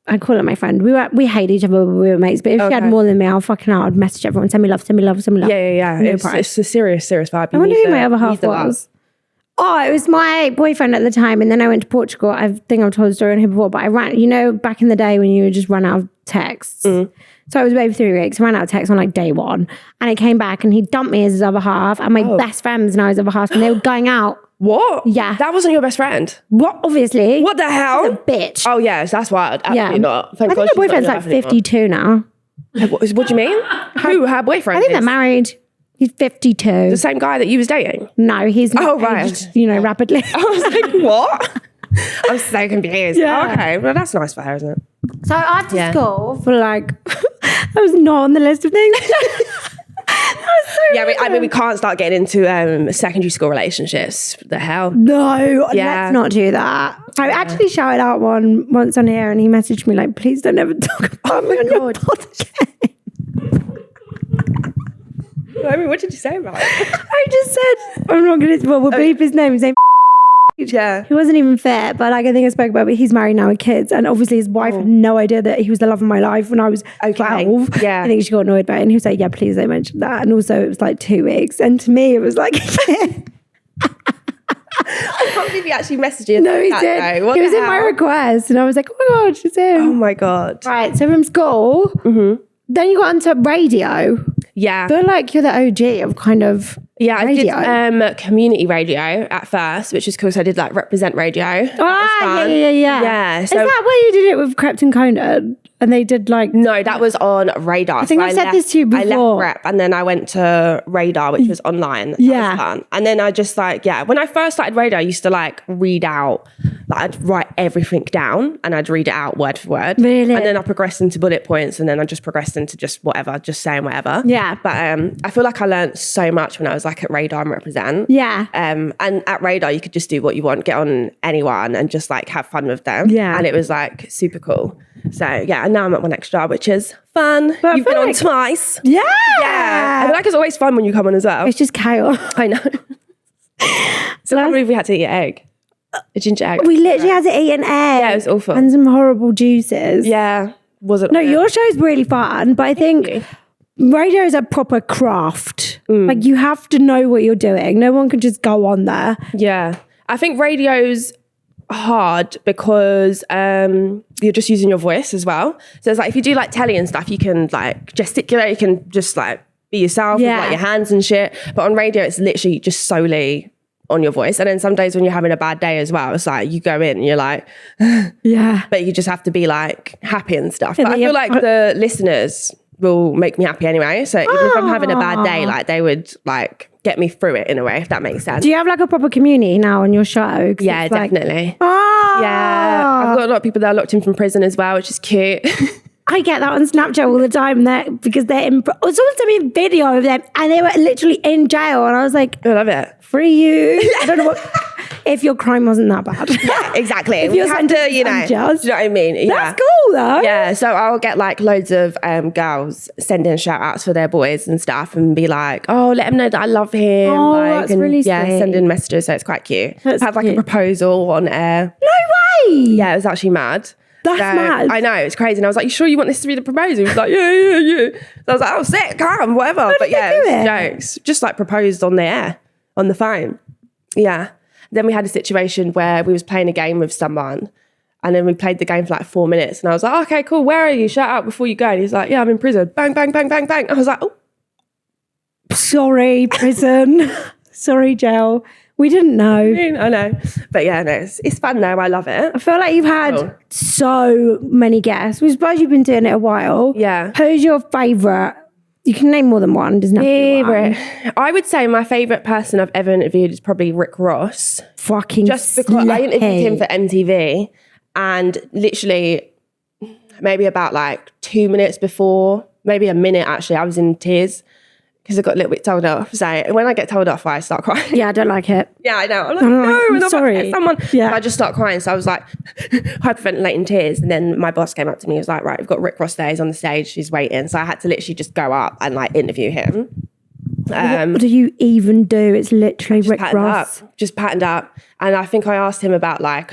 I call it my friend. We hate each other, but we were mates. But if she had more than me, I'll fucking out. I'd message everyone, send me love, send me love, send me love. Yeah. No It's price. a serious vibe. I wonder who my other half was. Oh, it was my boyfriend at the time. And then I went to Portugal. I think I've told the story on here before, but I ran, back in the day when you would just run out of texts. So I was away for 3 weeks. I ran out of texts on like day one. And I came back and he dumped me as his other half. And my best friend was now his other half. And they were going out. What? Yeah. That wasn't your best friend? What? Obviously. What the hell? She's a bitch. Oh, yes, that's wild. Absolutely not. Thank I God think her she's not in boyfriend's your like life anymore. 52 now. What do you mean? Who? Her boyfriend? I think they're is? married. He's 52. The same guy that you was dating? No, he's not right. aged, rapidly. I was like, what? I'm so confused. Yeah. Oh, okay, well, that's nice for her, isn't it? So after school, for like, that was not on the list of things. Yeah, I mean, we can't start getting into secondary school relationships. The hell? No, Yeah. let's not do that. I actually shouted out one once on here and he messaged me like, please don't ever talk about me on your podcast. I mean, what did you say about it? I just said, I'm not going to, we'll bleep his name. His name. Yeah. He wasn't even fair, but like I think I spoke about it, he's married now with kids. And obviously his wife had no idea that he was the love of my life when I was 12. Yeah. I think she got annoyed by it. And he was like, yeah, please don't mention that. And also it was like 2 weeks. And to me, it was like, I can't believe he actually messaged you. no, he that, did. though. What He was the in my hell? request. And I was like, oh my God, she's in. Oh my God. Right. So from school, then you got into radio. Yeah. I feel like you're the OG of kind of radio. I did community radio at first, which is cool. So I did like represent radio. Yeah. Yeah. Is So that where you did it with Crept and Conan? And they did like... no, that was on Radar. I think I've said this to you I before. left rep and then I went to Radar, which was online. That Yeah. was fun. And then I just like, when I first started Radar, I used to like read out, like I'd write everything down and I'd read it out word for word. Really? And then I progressed into bullet points and then I just progressed into just whatever, just saying whatever. Yeah. But I feel like I learned so much when I was like like at Radar and Represent. Yeah. And at Radar, you could just do what you want, get on anyone and just like have fun with them. Yeah. And it was like super cool. So yeah, and now I'm at One Extra, which is fun. But You've been on twice. Yeah. Yeah. I feel like it's always fun when you come on as well. It's just chaos. I know. So I can't believe we had to eat an egg. A ginger egg. We literally had to eat an egg. Yeah, it was awful. And some horrible juices. Yeah. No, your show's really fun, but I think radio is a proper craft. Like you have to know what you're doing. No one can just go on there. Yeah. I think radio's hard because you're just using your voice as well. So it's like if you do like telly and stuff, you can like gesticulate, you can just like be yourself with like your hands and shit. But on radio, it's literally just solely on your voice. And then some days when you're having a bad day as well, it's like you go in and you're like, yeah. But you just have to be like happy and stuff. But I feel like the listeners will make me happy anyway. So even if I'm having a bad day, like they would like get me through it in a way, if that makes sense. Do you have like a proper community now on your show? Yeah, definitely. Like, yeah. I've got a lot of people that are locked in from prison as well, which is cute. I get that on Snapchat all the time because they're in. Someone sent me a video of them and they were literally in jail, and I was like, I love it. Free you. I don't know what. If your crime wasn't that bad. Yeah, exactly. If you're have to, you know, do you know what I mean? Yeah. That's cool though. Yeah, so I'll get like loads of girls sending shout outs for their boys and stuff and be like, oh, let them know that I love him. Oh, like, that's really sweet. sending messages, so it's quite cute. That's I had like a proposal on air. No way. Yeah, it was actually mad. That's mad. I know, it's crazy. And I was like, you sure you want this to be the proposal? He was like, yeah. So I was like, oh, sick, calm, whatever. How but did yeah, they do it was it? jokes. Just like proposed on the air, on the phone. Yeah. Then we had a situation where we was playing a game with someone and then we played the game for like 4 minutes and I was like, oh, okay, cool. Where are you? Shout out before you go. And he's like, yeah, I'm in prison. Bang, bang, bang, bang, bang. I was like, oh. Sorry, prison. Sorry, jail. We didn't know. I know. But yeah, no, it's fun though. I love it. I feel like you've had so many guests. We suppose you've been doing it a while. Yeah. Who's your favourite? You can name more than one. Doesn't have to be one. I would say my favourite person I've ever interviewed is probably Rick Ross. Fucking just because I interviewed him for MTV and literally maybe about like 2 minutes before, maybe a minute actually, I was in tears because I got a little bit told off. So when I get told off, I start crying. Yeah, I don't like it. Yeah, I know. I'm like, no, I'm sorry. Someone. Yeah. So I just start crying. So I was like hyperventilating tears. And then my boss came up to me. He was like, right, we've got Rick Ross there. He's on the stage. He's waiting. So I had to literally just go up and like interview him. What do you even do? It's literally Rick Ross. Just patterned up. And I think I asked him about like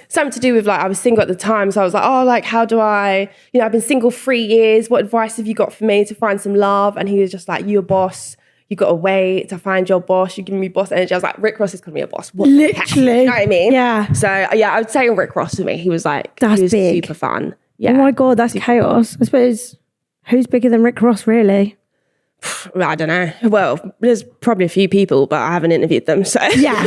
something to do with like, I was single at the time. So I was like, oh, like, how do I, I've been single 3 years. What advice have you got for me to find some love? And he was just like, you're a boss. You got to wait to find your boss. You're giving me boss energy. I was like, Rick Ross is going to be a boss. What literally. You know what I mean? Yeah. So yeah, I would say Rick Ross for me. He was like, that's he was big. Super fun. Yeah. Oh my God, that's chaos. I suppose, who's bigger than Rick Ross really? I don't know. Well, there's probably a few people, but I haven't interviewed them. So yeah.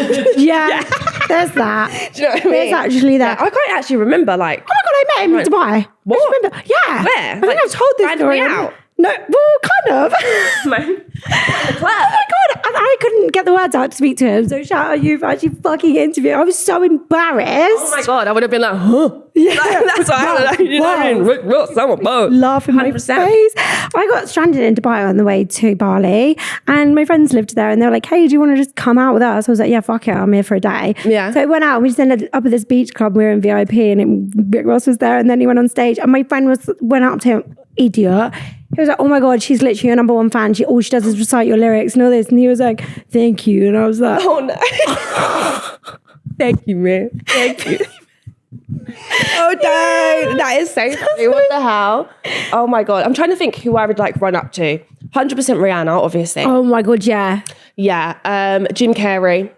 There's that. Do you know what I mean? There's actually that. Yeah, I can't actually remember. Like, oh my God, I met him in Dubai. What? Remember? Yeah. Where? I think I've told this story. Out? No, well, kind of. Oh my God, and I couldn't get the words out to speak to him. So shout out, you've actually fucking interviewed. I was so embarrassed. Oh my God, I would have been like, huh? Yeah, that's why I was like, you know what I mean? Rick Ross, I'm a boss. Laughing my face. I got stranded in Dubai on the way to Bali, and my friends lived there, and they were like, hey, do you want to just come out with us? I was like, yeah, fuck it, I'm here for a day. Yeah. So I went out, and we just ended up at this beach club. We were in VIP, and Rick Ross was there, and then he went on stage, and my friend went up to him, idiot. He was like, oh my God, she's literally your number one fan. All she does is recite your lyrics and all this. And he was like, thank you. And I was like, oh no. Thank you, man. Thank you. Oh, dang. That is so funny. What the hell? Oh my God. I'm trying to think who I would like run up to. 100% Rihanna, obviously. Oh my God, yeah. Yeah. Jim Carrey.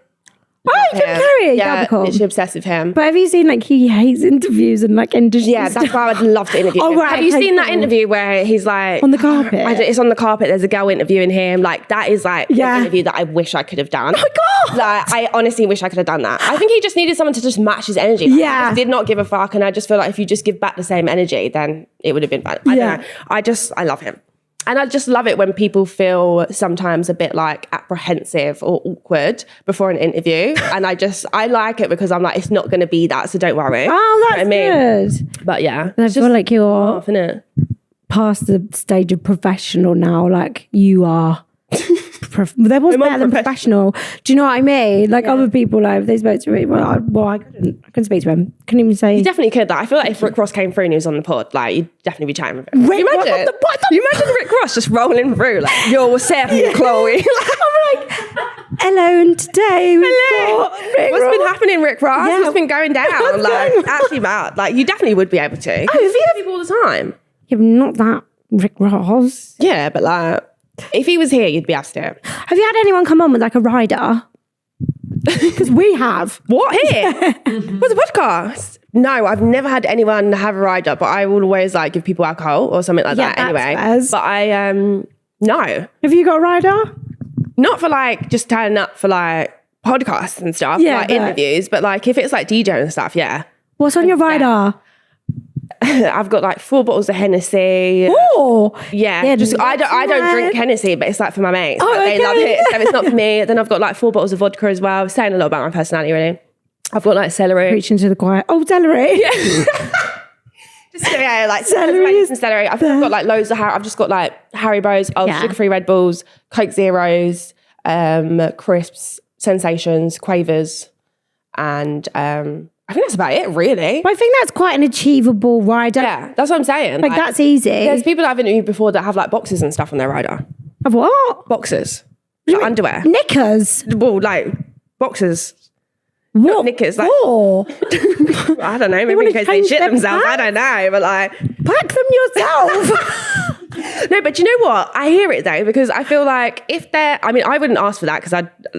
Oh, Jim Carrey. Yeah, cool. literally obsessed with him. But have you seen like he hates interviews and like industry? Yeah, that's why I'd love to interview him. Oh, right, have you seen that interview where he's like on the carpet? It's on the carpet. There's a girl interviewing him. Like that is like an interview that I wish I could have done. Oh my God! Like I honestly wish I could have done that. I think he just needed someone to just match his energy. Like, yeah, he just did not give a fuck, and I just feel like if you just give back the same energy, then it would have been fun. I don't know. I love him. And I just love it when people feel sometimes a bit like apprehensive or awkward before an interview. And I like it because I'm like, it's not going to be that, so don't worry. Oh, that's good. But yeah. I feel like you're isn't it? past the stage of professional now. Like you are there was better than professional. Do you know what I mean? Like other people, like if they spoke to me, I couldn't speak to him. Couldn't even say. You definitely could. Like, I feel like if Rick Ross came through and he was on the pod, like you'd definitely be chatting with him. You imagine Rick Ross just rolling through, like, yo, what's happening, Chloe? I'm like, hello, and today what's been happening, Rick Ross? What's been going down? Like, actually mad. Like, you definitely would be able to. Oh, if you have people all the time. Yeah, not that Rick Ross. Yeah, but like, if he was here, you'd be able to do it. Have you had anyone come on with like a rider? Because we have. What, here? What's a podcast? No, I've never had anyone have a rider, but I will always like give people alcohol or something like that anyway. Fairs. But I, no. Have you got a rider? Not for like just turning up for like podcasts and stuff, like interviews, but like if it's like DJ and stuff, yeah. What's on your rider? I've got like 4 bottles of Hennessy. Oh, yeah. Just I don't drink Hennessy, but it's like for my mates. Oh, okay. They love it, so it's not for me. Then I've got like 4 bottles of vodka as well. Saying a lot about my personality, really. I've got like celery. Preaching to the choir. Oh, celery. Yeah. Like celery. Some celery. I've got like loads of I've just got like Haribos, sugar-free Red Bulls, Coke Zeros, crisps, sensations, quavers, and I think that's about it, really. But I think that's quite an achievable rider. Yeah, that's what I'm saying. Like that's easy. There's people that I've interviewed before that have like boxes and stuff on their rider. Of what? Boxes. Like underwear. Knickers? Well, like boxes. What? Knickers. Like, I don't know. Maybe in case they shit themselves. I don't know. But like, pack them yourself. No, but you know what? I hear it though, because I feel like if they're, I mean, I wouldn't ask for that because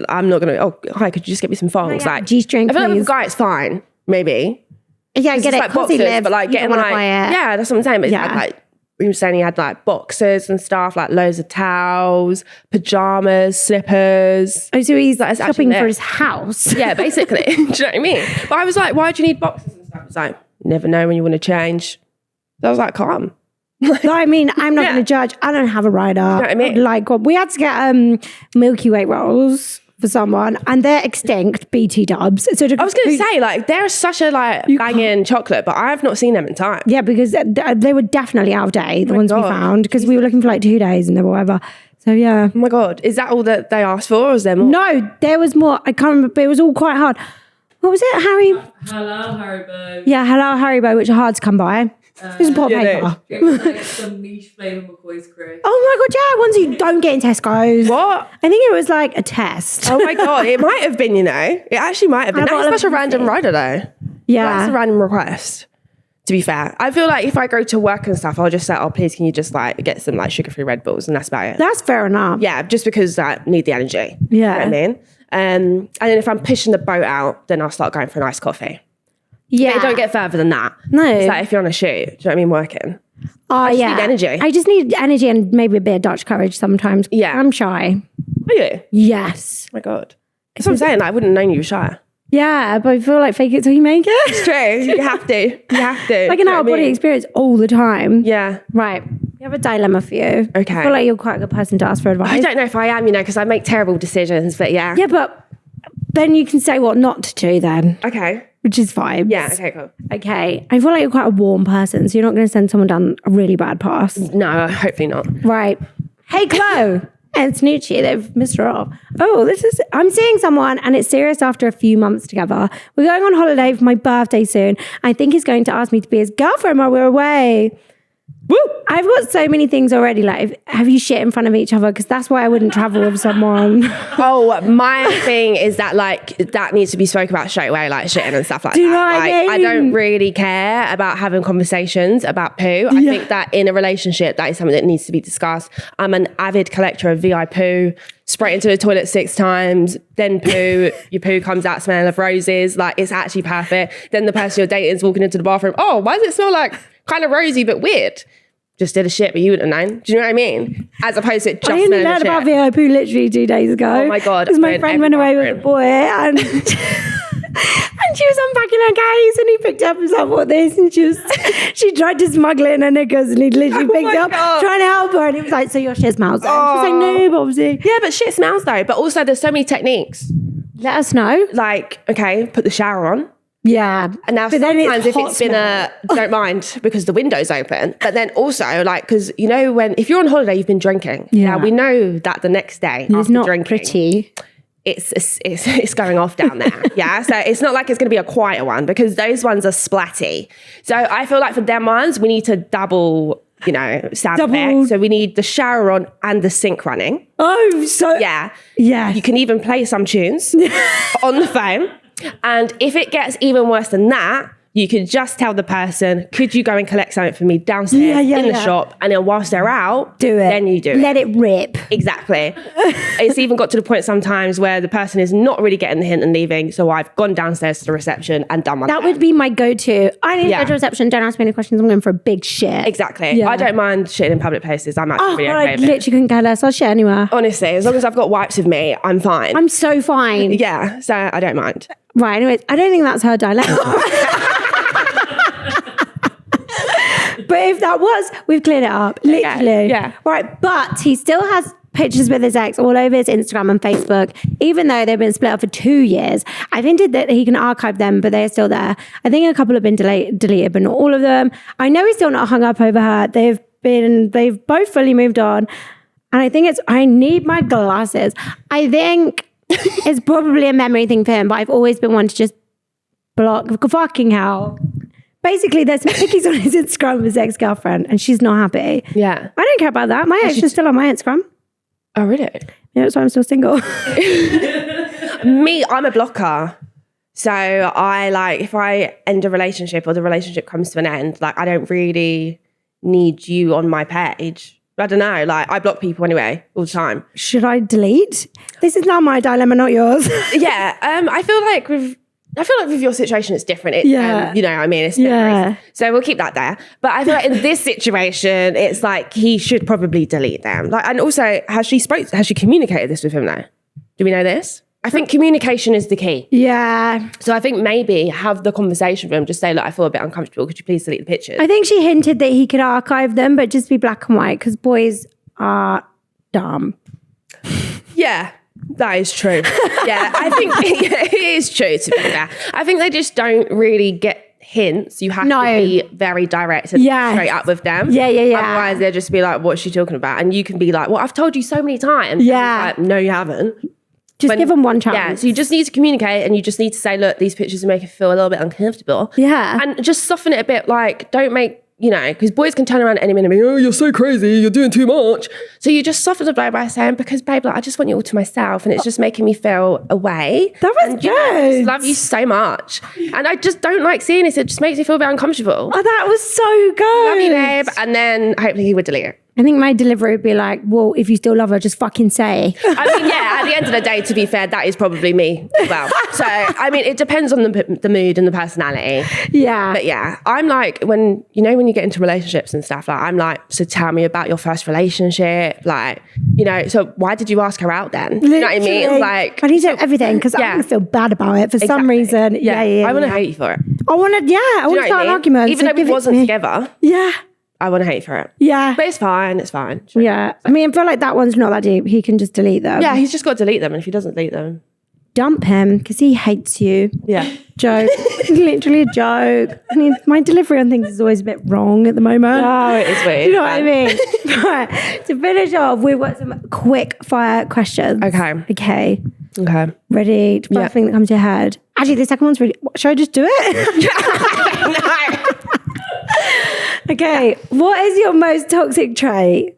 I'm not going to, oh, hi, could you just get me some thongs? Like, G-string, I feel like with a guy, it's fine. Maybe. Yeah, I get it. Like boxes, but like getting like, yeah, that's what I'm saying. But yeah. Like, he was saying he had like boxes and stuff, like loads of towels, pajamas, slippers. Oh, so he's like shopping for his house. Yeah, basically. Do you know what I mean? But I was like, why do you need boxes and stuff? It's like, you never know when you want to change. So I was like, calm. No, I mean, I'm not going to judge. I don't have a rider. You know what I mean? Like, we had to get Milky Way rolls for someone, and they're extinct, BT dubs. So I was going to say, like, they're such a like banging chocolate, but I've not seen them in time. Yeah, because they were definitely out of date, the ones we found, because we were looking for like 2 days and they were whatever. So yeah. Oh my God. Is that all that they asked for, or is there more? No, there was more. I can't remember, but it was all quite hard. What was it, Harry? Hello, Haribo. Yeah, Hello, Haribo, which are hard to come by. It's a pot of paper. Like some niche flavour McCoy's crew. Oh my God, yeah, ones you don't get in Tesco's. What? I think it was like a test. Oh my God, it might have been, you know. It actually might have been. That's such a random rider though. Yeah. That's a random request, to be fair. I feel like if I go to work and stuff, I'll just say, oh, please, can you just like get some like sugar-free Red Bulls, and that's about it. That's fair enough. Yeah, just because I need the energy. Yeah. You know what I mean? And then if I'm pushing the boat out, then I'll start going for a nice coffee. Yeah. But you don't get further than that. No. It's like if you're on a shoot, do you know what I mean, working. I just need energy. I just need energy and maybe a bit of Dutch courage sometimes. Yeah. I'm shy. Are you? Yes. Oh my God. That's what I'm saying. Like, I wouldn't have known you were shy. Yeah, but I feel like fake it till you make it. It's true. You have to. You have to. Like an out-of-body experience all the time. Yeah. Right. We have a dilemma for you. Okay. I feel like you're quite a good person to ask for advice. I don't know if I am, you know, because I make terrible decisions, but yeah. Yeah, but then you can say what not to do then. Okay. Which is fine. Yeah, okay, cool. Okay. I feel like you're quite a warm person, so you're not going to send someone down a really bad pass. No, hopefully not. Right. Hey, Chloe and Snoochie, they've missed her off. Oh, I'm seeing someone and it's serious after a few months together. We're going on holiday for my birthday soon. I think he's going to ask me to be his girlfriend while we're away. Woo! I've got so many things already. Like, have you shit in front of each other? Because that's why I wouldn't travel with someone. Oh, my thing is that like that needs to be spoken about straight away, like shitting and stuff like Do you that. know what I mean? I don't really care about having conversations about poo. I think that in a relationship, that is something that needs to be discussed. I'm an avid collector of VI poo. Spray into the toilet 6 times, then poo. Your poo comes out smelling of roses. Like, it's actually perfect. Then the person you're dating is walking into the bathroom. Oh, why does it smell like kind of rosy but weird? Just did a shit, but you wouldn't have known. Do you know what I mean? As opposed to it just smelling of shit. I only learned about VI poo literally 2 days ago. Oh my God. Because my friend went away with a boy and... and she was unpacking her case and he picked up and was like, what this? And she tried to smuggle it in her knickers and he literally picked it up trying to help her and he was like, so your shit smells then? She was like, no, Bobsy. Yeah, but shit smells though. But also there's so many techniques. Let us know. Like, okay, put the shower on. Yeah. And now But then it's sometimes if hot it's been don't mind because the window's open. But then also like, because you know, if you're on holiday, you've been drinking. Yeah. Now we know that the next day It's after not drinking, pretty. it's going off down there. Yeah. So it's not like it's going to be a quieter one because those ones are splatty. So I feel like for them ones, we need to double, sound effect. So we need the shower on and the sink running. Oh, so Yeah. yeah. You can even play some tunes on the phone. And if it gets even worse than that, you could just tell the person, could you go and collect something for me downstairs in the shop? And then whilst they're out, do it. Then you do it. Let it rip. Exactly. It's even got to the point sometimes where the person is not really getting the hint and leaving. So I've gone downstairs to the reception and done my That would be my go-to. I need to go to reception. Don't ask me any questions. I'm going for a big shit. Exactly. Yeah. I don't mind shitting in public places. I'm actually really God, okay I with it. literally couldn't care less. I'll shit anywhere. Honestly, as long as I've got wipes with me, I'm fine. I'm so fine. Yeah, so I don't mind. Right, anyways, I don't think that's her dilemma. But if that was, we've cleared it up. Literally. Yeah. Right, but he still has pictures with his ex all over his Instagram and Facebook, even though they've been split up for 2 years. I've hinted that he can archive them, but they're still there. I think a couple have been deleted, but not all of them. I know he's still not hung up over her. They've both fully moved on. And I think I need my glasses. I think it's probably a memory thing for him, but I've always been one to just block. Fucking hell. Basically, there's some pictures on his Instagram with his ex-girlfriend, and she's not happy. Yeah. I don't care about that. My ex is still on my Instagram. Oh, really? Yeah, that's why I'm still single. Me, I'm a blocker. So if I end a relationship or the relationship comes to an end, I don't really need you on my page. I don't know. I block people anyway all the time. Should I delete? This is now my dilemma, not yours. Yeah. I feel like with your situation, it's different. It's, you know what I mean? It's different. So we'll keep that there. But I feel like in this situation, it's like he should probably delete them. And also, has she communicated this with him though? Do we know this? I think communication is the key. Yeah. So I think maybe have the conversation with him. Just say, look, I feel a bit uncomfortable. Could you please delete the pictures? I think she hinted that he could archive them, but just be black and white because boys are dumb. Yeah. That is true. Yeah, I think it is true, to be fair. I think they just don't really get hints. You have to be very direct and straight up with them. Yeah. Otherwise, they'll just be like, what's she talking about? And you can be like, well, I've told you so many times. Yeah. No, you haven't. Just give them one chance. Yeah, so you just need to communicate and you just need to say, look, these pictures are making me feel a little bit uncomfortable. Yeah. And just soften it a bit. Don't make... because boys can turn around any minute and be, oh, you're so crazy, you're doing too much. So you just soften the blow by saying, because babe, I just want you all to myself and it's just making me feel away. That was good. I just love you so much. And I just don't like seeing this. It just makes me feel a bit uncomfortable. Oh, that was so good. Love you, babe. And then hopefully he would delete it. I think my delivery would be like, well, if you still love her, just fucking say. I mean, yeah, at the end of the day, to be fair, that is probably me as well. So, I mean, it depends on the mood and the personality. Yeah. But yeah, I'm like, when you get into relationships and stuff, I'm like, so tell me about your first relationship. So why did you ask her out then? You know what I mean? I need to know everything because I'm going to feel bad about it for some reason. Yeah. I want to hate you for it. I want to start an argument. Even though we wasn't together. Yeah. I want to hate for it. Yeah. But it's fine. Sure. Yeah. I mean, I feel like that one's not that deep. He can just delete them. Yeah, he's just got to delete them. And if he doesn't delete them, dump him because he hates you. Yeah. Joke. Literally a joke. I mean, my delivery on things is always a bit wrong at the moment. Oh, it is weird. You know what I mean? Right. To finish off, we've got some quick fire questions. Okay. Ready? First thing that comes to your head. Actually, the second one's really... Should I just do it? No. Okay. What is your most toxic trait?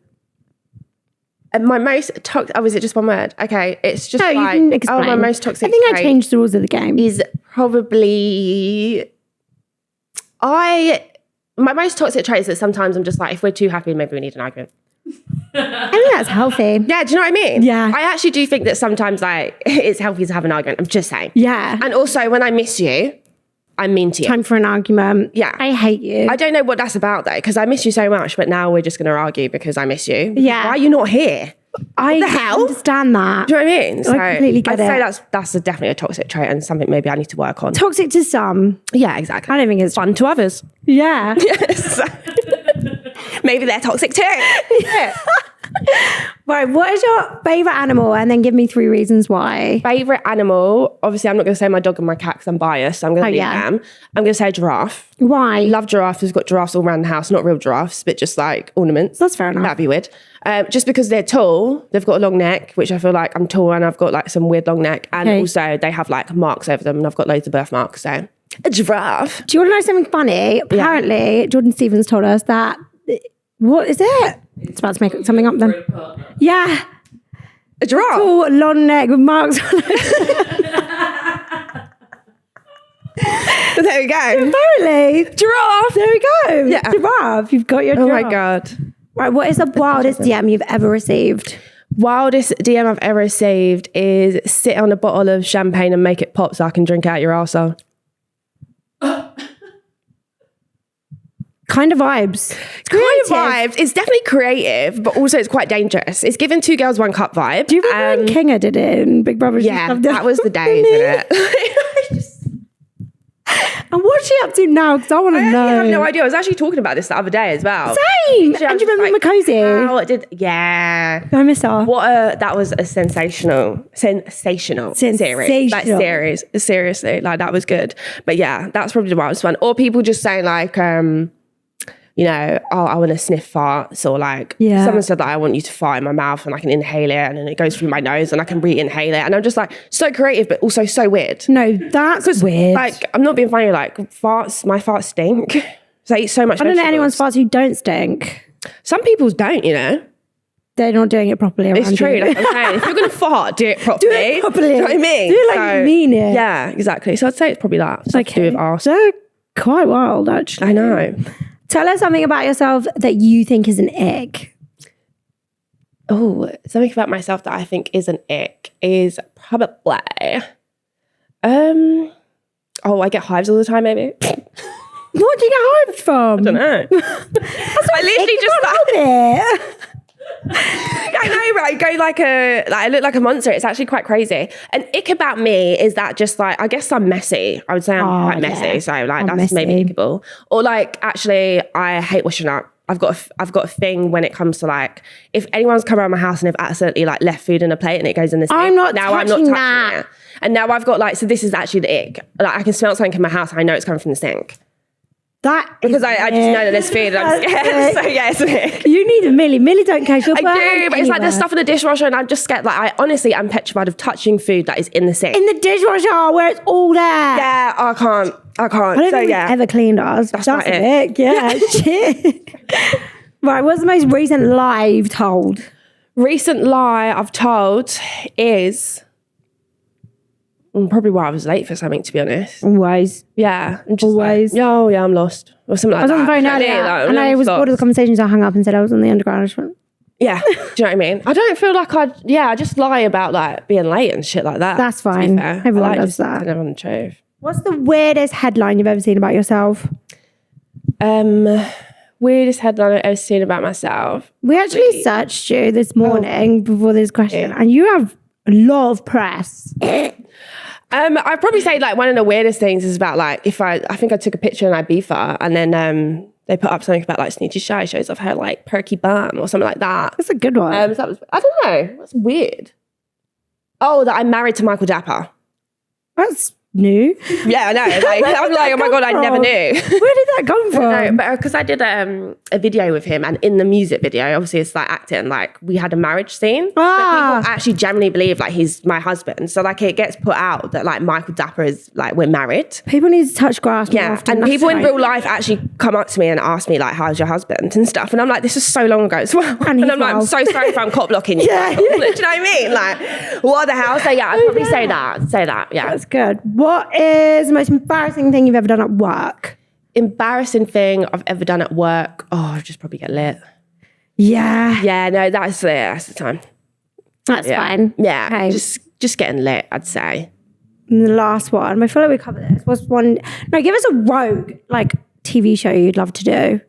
My most toxic... Oh, is it just one word? Okay. It's just you can explain. my most toxic I think trait I changed the rules of the game. is probably... My most toxic trait is that sometimes I'm just like, if we're too happy, maybe we need an argument. I think that's healthy. Yeah, do you know what I mean? Yeah. I actually do think that sometimes it's healthy to have an argument. I'm just saying. Yeah. And also when I miss you, I'm mean to you. Time for an argument. Yeah. I hate you. I don't know what that's about though, because I miss you so much, but now we're just going to argue because I miss you. Yeah. Why are you not here? I the hell? understand that. Do you know what I mean? So I completely get I'd say it. that's definitely a toxic trait and something maybe I need to work on. Toxic to some. Yeah, exactly. I don't think it's Fun to others. Yeah. Yes. Maybe they're toxic too. Yeah. Right, what is your favourite animal? And then give me 3 reasons why. Favourite animal? Obviously, I'm not going to say my dog and my cat because I'm biased. So I'm going to leave them. I'm going to say a giraffe. Why? Love giraffes. We've got giraffes all around the house. Not real giraffes, but just like ornaments. That's fair enough. That'd be weird. Just because they're tall, they've got a long neck, which I feel like I'm tall and I've got like some weird long neck. And also they have like marks over them and I've got loads of birthmarks. So a giraffe. Do you want to know something funny? Apparently, Jordan Stevens told us that, what is it? It's about to make something up then. Yeah. A giraffe? Tall, long neck with marks on it. There we go. Apparently. Giraffe. There we go. Yeah. Giraffe. You've got your giraffe. Oh my God. Right, what is the wildest DM you've ever received? Wildest DM I've ever received is sit on a bottle of champagne and make it pop so I can drink out your arsehole. Kind of vibes. Kind of vibes. It's definitely creative, but also it's quite dangerous. It's given 2 girls 1 cup vibe. Do you remember when Kinga did it in Big Brother? Yeah, that was the days, isn't it? And what's she up to now? Because I want to know. I have no idea. I was actually talking about this the other day as well. Same. And do you remember Makosi? Yeah. I miss her. That was a sensational series. Like series. Seriously, like that was good. But yeah, that's probably the wildest one. Or people just saying like, you know, oh, I want to sniff farts, or like someone said that I want you to fart in my mouth and I can inhale it and then it goes through my nose and I can re-inhale it. And I'm just like, so creative, but also so weird. No, that's weird. Like, I'm not being funny, like farts, my farts stink. So I eat so much I don't know vegetables. anyone's farts who don't stink. Some people's don't, you know. They're not doing it properly. It's true. You. Like I'm saying, if you're going to fart, do it properly. Do it properly. Do you know what I mean? Do it like you mean it. Yeah, exactly. So I'd say it's probably that. Something to do with arse. They're quite wild, actually. I know. Tell us something about yourself that you think is an ick. Oh, something about myself that I think is an ick is probably, I get hives all the time, maybe. What do you get hives from? I don't know. I literally just I know, right? I look like a monster. It's actually quite crazy. An ick about me is that just like, I guess I'm messy. I would say I'm quite messy. So like that's messy. maybe ickable. Or like, actually, I hate washing up. I've got a thing when it comes to like, if anyone's come around my house and they've accidentally like left food in a plate and it goes in the sink. I'm not touching it. And now I've got like, so this is actually the ick. Like I can smell something in my house and I know it's coming from the sink. Because I just know that there's food and I'm scared. So yeah, it's an ick. You need a Millie. Millie don't care. She'll I do, but it's like there's stuff in the dishwasher and I'm just scared. Like I'm petrified of touching food that is in the sink. In the dishwasher where it's all there. Yeah, I can't. I don't think we've ever cleaned ours. That's my ick. Yeah, shit. Right, what's the most recent lie you've told? Recent lie I've told is probably why I was late for something, to be honest. Always. Yeah. I'm just always. Like, oh, yeah, I'm lost. Or something like that. I was on the phone earlier and I was bored of the conversation, so I hung up and said I was on the underground. Yeah. Do you know what I mean? I don't feel like I just lie about like being late and shit like that. That's fine. Everyone does that. Everyone the truth. What's the weirdest headline you've ever seen about yourself? Weirdest headline I've ever seen about myself. We actually searched you this morning before this question, and you have a lot of press. I'd probably say like one of the weirdest things is about like I think I took a picture in Ibiza and then they put up something about like Snoochie Shy shows off her like perky bum or something like that. That's a good one. So that was, I don't know. That's weird. Oh, that I'm married to Michael Dapper. That's new. Yeah, I know. Like, I'm like, oh my God, I never knew. Where did that come from? No, but because I did a video with him, and in the music video, obviously it's like acting, like we had a marriage scene. So people actually generally believe like he's my husband. So like it gets put out that like Michael Dapper is like we're married. People need to touch grass more often. And people in real life actually come up to me and ask me like, how's your husband and stuff. And I'm like, this is so long ago as well. And I'm like, I'm so sorry if I'm cop blocking you. Yeah. Do you know what I mean? Like, what the hell? So yeah, I'd probably say that. Yeah. That's good. What is the most embarrassing thing you've ever done at work? Embarrassing thing I've ever done at work? Oh, I've just probably get lit. Yeah. Yeah, no, that's the time. That's fine. Yeah, okay. just getting lit, I'd say. And the last one, I feel like we covered this. What's one? No, give us a rogue like TV show you'd love to do.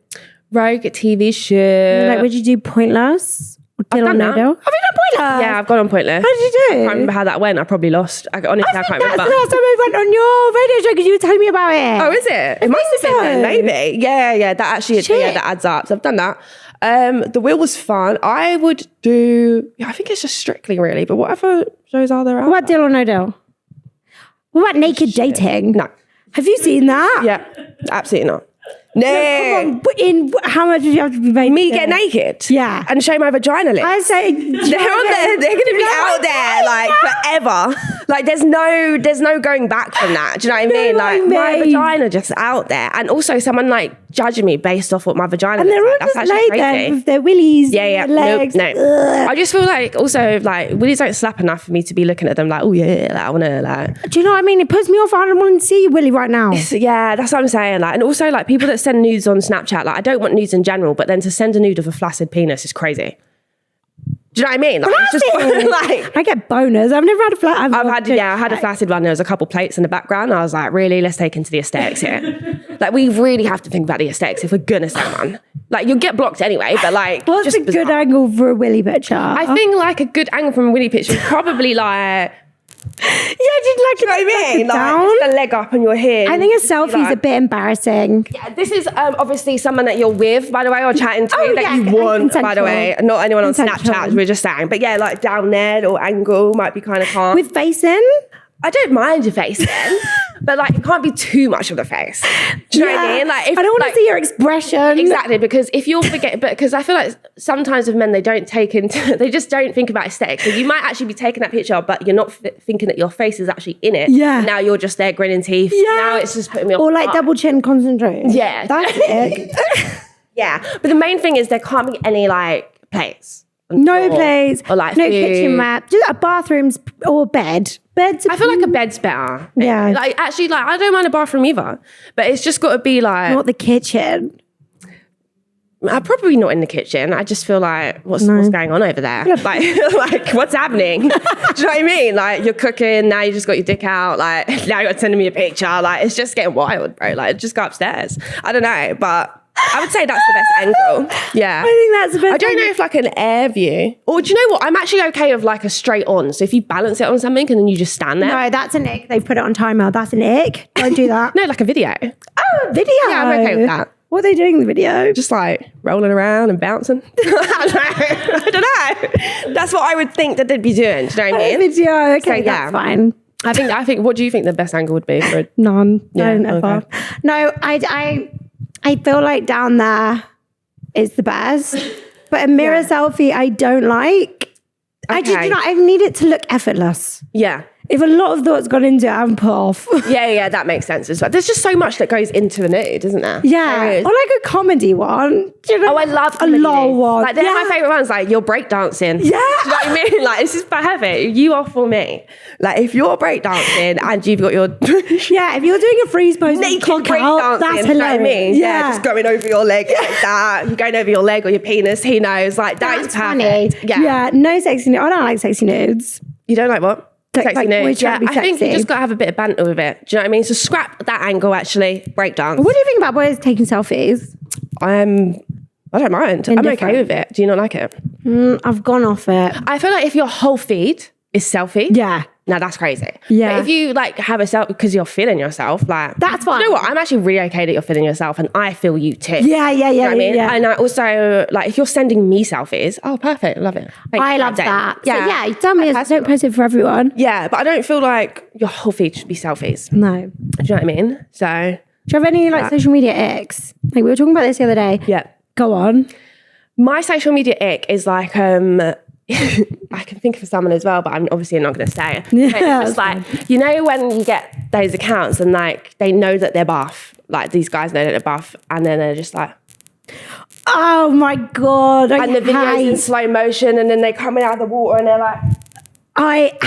Rogue TV show. Like, would you do Pointless? I've done that. Have you done Pointless? Yeah, I've gone on Pointless. How did you do? I can't remember how that went. I probably lost. I can't remember. That's the last time I went on your radio show because you were telling me about it. Oh, is it? It must have been then, maybe. Yeah, that actually, that adds up. So I've done that. The wheel was fun. I would do, I think it's just Strictly really, but whatever shows are there. What about Deal or No Deal? What about Naked Dating? No. Have you seen that? Yeah, absolutely not. No. Come on, but how much did you have to be paid? Me get naked? Yeah. And show my vagina lips? I say They're on there. They're going to be out there like forever. Like there's no going back from that. Do you know what I mean? Like my vagina just out there, and also someone like judging me based off what my vagina. And they're all like. just laid there with their willies. Yeah. Legs. Nope, no. I just feel like also like willies don't slap enough for me to be looking at them like, oh yeah, like, I want to like. Do you know what I mean? It puts me off. I don't want to see you willy right now. Yeah, that's what I'm saying. Like, and also like people that send nudes on Snapchat. Like I don't want nudes in general, but then to send a nude of a flaccid penis is crazy. Do you know what I mean? Like, it's just, like, I get boners. I've never had a flat. I had a flaccid one. There was a couple plates in the background. I was like, really, let's take into the aesthetics here. Like, we really have to think about the aesthetics if we're gonna send one. Like, you'll get blocked anyway, but like, what's just a good angle for a willy picture? I think like a good angle from a willy picture is probably like. Yeah, just like, you know what I mean? Like, just the leg up and you're here. I think a selfie's a bit embarrassing. Yeah, this is obviously someone that you're with, by the way, or chatting to, that you want, by the way. Not anyone on Snapchat, we're just saying. But yeah, like down there or angle might be kind of calm. With face in? I don't mind your face in, but like it can't be too much of the face. Do you know what I mean? Like, if, I don't want to see your expression. Exactly, because if you're because I feel like sometimes with men they just don't think about aesthetics. So you might actually be taking that picture, but you're not thinking that your face is actually in it. Yeah. Now you're just there grinning teeth. Yeah. Now it's just putting me off. Or like double chin concentrate. Yeah, that's it. Yeah, but the main thing is there can't be any like plates. No plates, or like no food. kitchen map, just a bathrooms or bed. Beds. I feel like a bed's better. Yeah. Like actually, like I don't mind a bathroom either, but it's just got to be like not the kitchen. I'm probably not in the kitchen. I just feel like what's going on over there? like what's happening? Do you know what I mean? Like you're cooking now, you just got your dick out. Like now you're sending me a picture. Like it's just getting wild, bro. Like just go upstairs. I don't know, but. I would say that's the best angle. Yeah. I think that's the best I don't know if like an air view. Or do you know what? I'm actually okay with like a straight on. So if you balance it on something and then you just stand there. No, that's an ick. They've put it on timer. That's an ick. Don't do that. No, like a video. Oh, a video. Yeah, I'm okay with that. What are they doing in the video? Just like rolling around and bouncing. I don't know. That's what I would think that they'd be doing. Do you know what I mean? Video. Okay, So, that's fine. I think. What do you think the best angle would be for it? None. Yeah, Don't ever. okay. No, I feel like down there is the best, but a mirror selfie I don't like. Okay. I need it to look effortless. Yeah. If a lot of thought's gone into it, I'm put off. Yeah, that makes sense as well. There's just so much that goes into a nude, isn't there? Yeah. There is. Or like a comedy one. Do you know? Oh, I love a lol one. Like they're my favourite ones. Like you're breakdancing. Yeah. Do you know what I mean? Like this is perfect. You are for me. Like if you're breakdancing and you've got your yeah, if you're doing a freeze pose naked cock out, that's hilarious. you know what I mean? Yeah. Just going over your leg like that. You're going over your leg or your penis. He knows. Like that's perfect. Funny. Yeah. No sexy nudes. I don't like sexy nudes. You don't like what? Sexy nudes. Yeah, I think you just got to have a bit of banter with it. Do you know what I mean? So scrap that angle actually. Breakdance. What do you think about boys taking selfies? I don't mind. I'm okay with it. Do you not like it? I've gone off it. I feel like if your whole feed is selfie. Yeah. Now that's crazy. Yeah. But if you like have a selfie because you're feeling yourself, like that's fine. You know what? I'm actually really okay that you're feeling yourself, and I feel you too. Yeah. You know what I mean? Yeah. And I also like if you're sending me selfies. Oh, perfect. Love it. I love that. Yeah. So, yeah. You tell me don't post it for everyone. Yeah, but I don't feel like your whole feed should be selfies. No. Do you know what I mean? So do you have any like social media icks? Like we were talking about this the other day. Yeah. Go on. My social media ick is like I can think of someone as well, but I'm obviously not going to say it. Yeah, it's just like, you know, when you get those accounts and like they know that they're buff, like these guys know that they're buff, and then they're just like, oh my God. And the video's in slow motion, and then they coming out of the water and they're like, I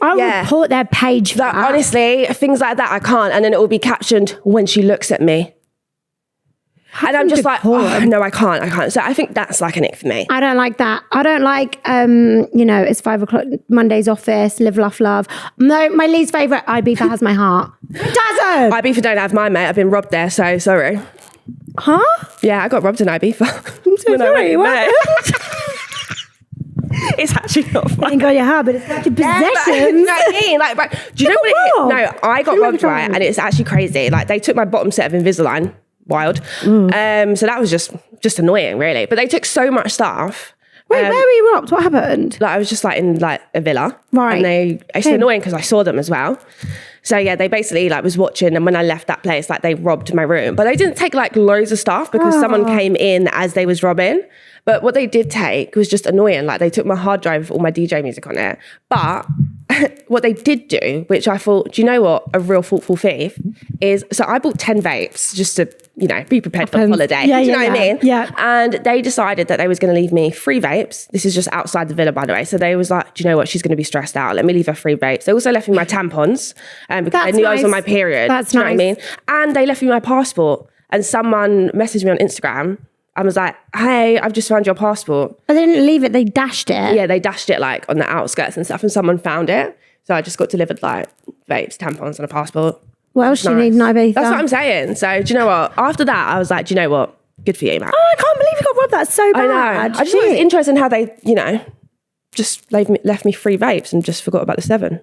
will report their page for that. Honestly, things like that I can't. And then it will be captioned, when she looks at me. And I'm just like, oh, no, I can't. So I think that's like an ick for me. I don't like that. I don't like, it's 5 o'clock, Monday's office, live, laugh, love. No, my least favourite, Ibiza has my heart. It doesn't. Ibiza don't have mine, mate. I've been robbed there, so sorry. Huh? Yeah, I got robbed in Ibiza. I'm so sorry. What? It's actually not fun. Thank God your heart, but it's such a possession. Do you know what it is? No, I got robbed, right? And it's actually crazy. Like, they took my bottom set of Invisalign. wild. So that was just annoying, really. But they took so much stuff. Wait, where were you robbed? What happened? Like I was just like in like a villa. Right. And it's annoying because I saw them as well. So yeah, they basically like was watching, and when I left that place, like they robbed my room. But they didn't take like loads of stuff because someone came in as they was robbing. But what they did take was just annoying. Like they took my hard drive with all my DJ music on it. But what they did do, which I thought, do you know what a real thoughtful thief is? So I bought 10 vapes just to, you know, be prepared for the holiday. Yeah, do you know what I mean? Yeah. And they decided that they was going to leave me free vapes. This is just outside the villa, by the way. So they was like, do you know what? She's going to be stressed out. Let me leave her free vapes. They also left me my tampons because they knew I was on my period. That's do you know nice. what I mean? And they left me my passport. And someone messaged me on Instagram and was like, hey, I've just found your passport. But they didn't leave it, they dashed it. Yeah, they dashed it like on the outskirts and stuff, and someone found it. So I just got delivered like vapes, tampons, and a passport. What else do you need in Ibiza? That's what I'm saying. So do you know what? After that, I was like, do you know what? Good for you, man. Oh, I can't believe you got robbed. That's so bad. I know. I just thought it was interesting how they, you know, just left me free vapes and just forgot about the 7.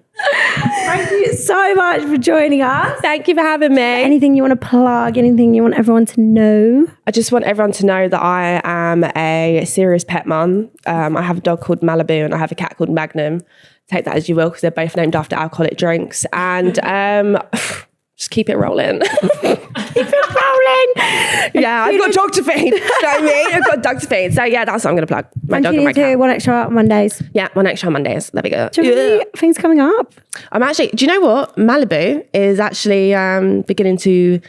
Thank you so much for joining us. Thank you for having me. Anything you want to plug? Anything you want everyone to know? I just want everyone to know that I am a serious pet mum. I have a dog called Malibu and I have a cat called Magnum. Take that as you will, because they're both named after alcoholic drinks. And just keep it rolling. Keep it rolling. Yeah, I've got a dog to feed. You know what I mean? I've got a dog to feed. So yeah, that's what I'm going to plug. My dog and my cat. One extra on Mondays. Yeah, one extra on Mondays. There we go. Do you have any things coming up? I'm actually, do you know what? Malibu is actually beginning to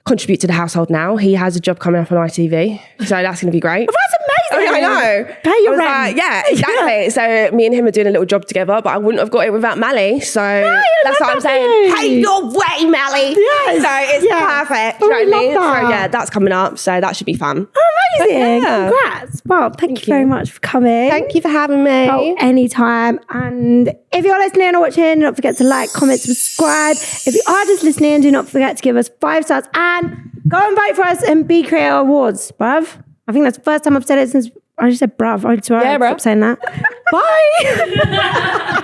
contribute to the household now. He has a job coming up on ITV. So that's going to be great. Oh, that's amazing. Oh, yeah, I know. Pay your rent. Yeah, exactly. So me and him are doing a little job together, but I wouldn't have got it without Mally. So that's what I'm saying. Pay your way, Mally. Yes. So it's perfect. Do you know what I mean? So yeah, that's coming up. So that should be fun. Oh, amazing. Yeah. Congrats. Well, thank you very much for coming. Thank you for having me. Oh, anytime. And if you're listening or watching, do not forget to like, comment, subscribe. If you are just listening, do not forget to give us 5 stars and go and vote for us in Be Creator Awards, bruv. I think that's the first time I've said it since I just said bruv. I swear I stopped saying that. Bye.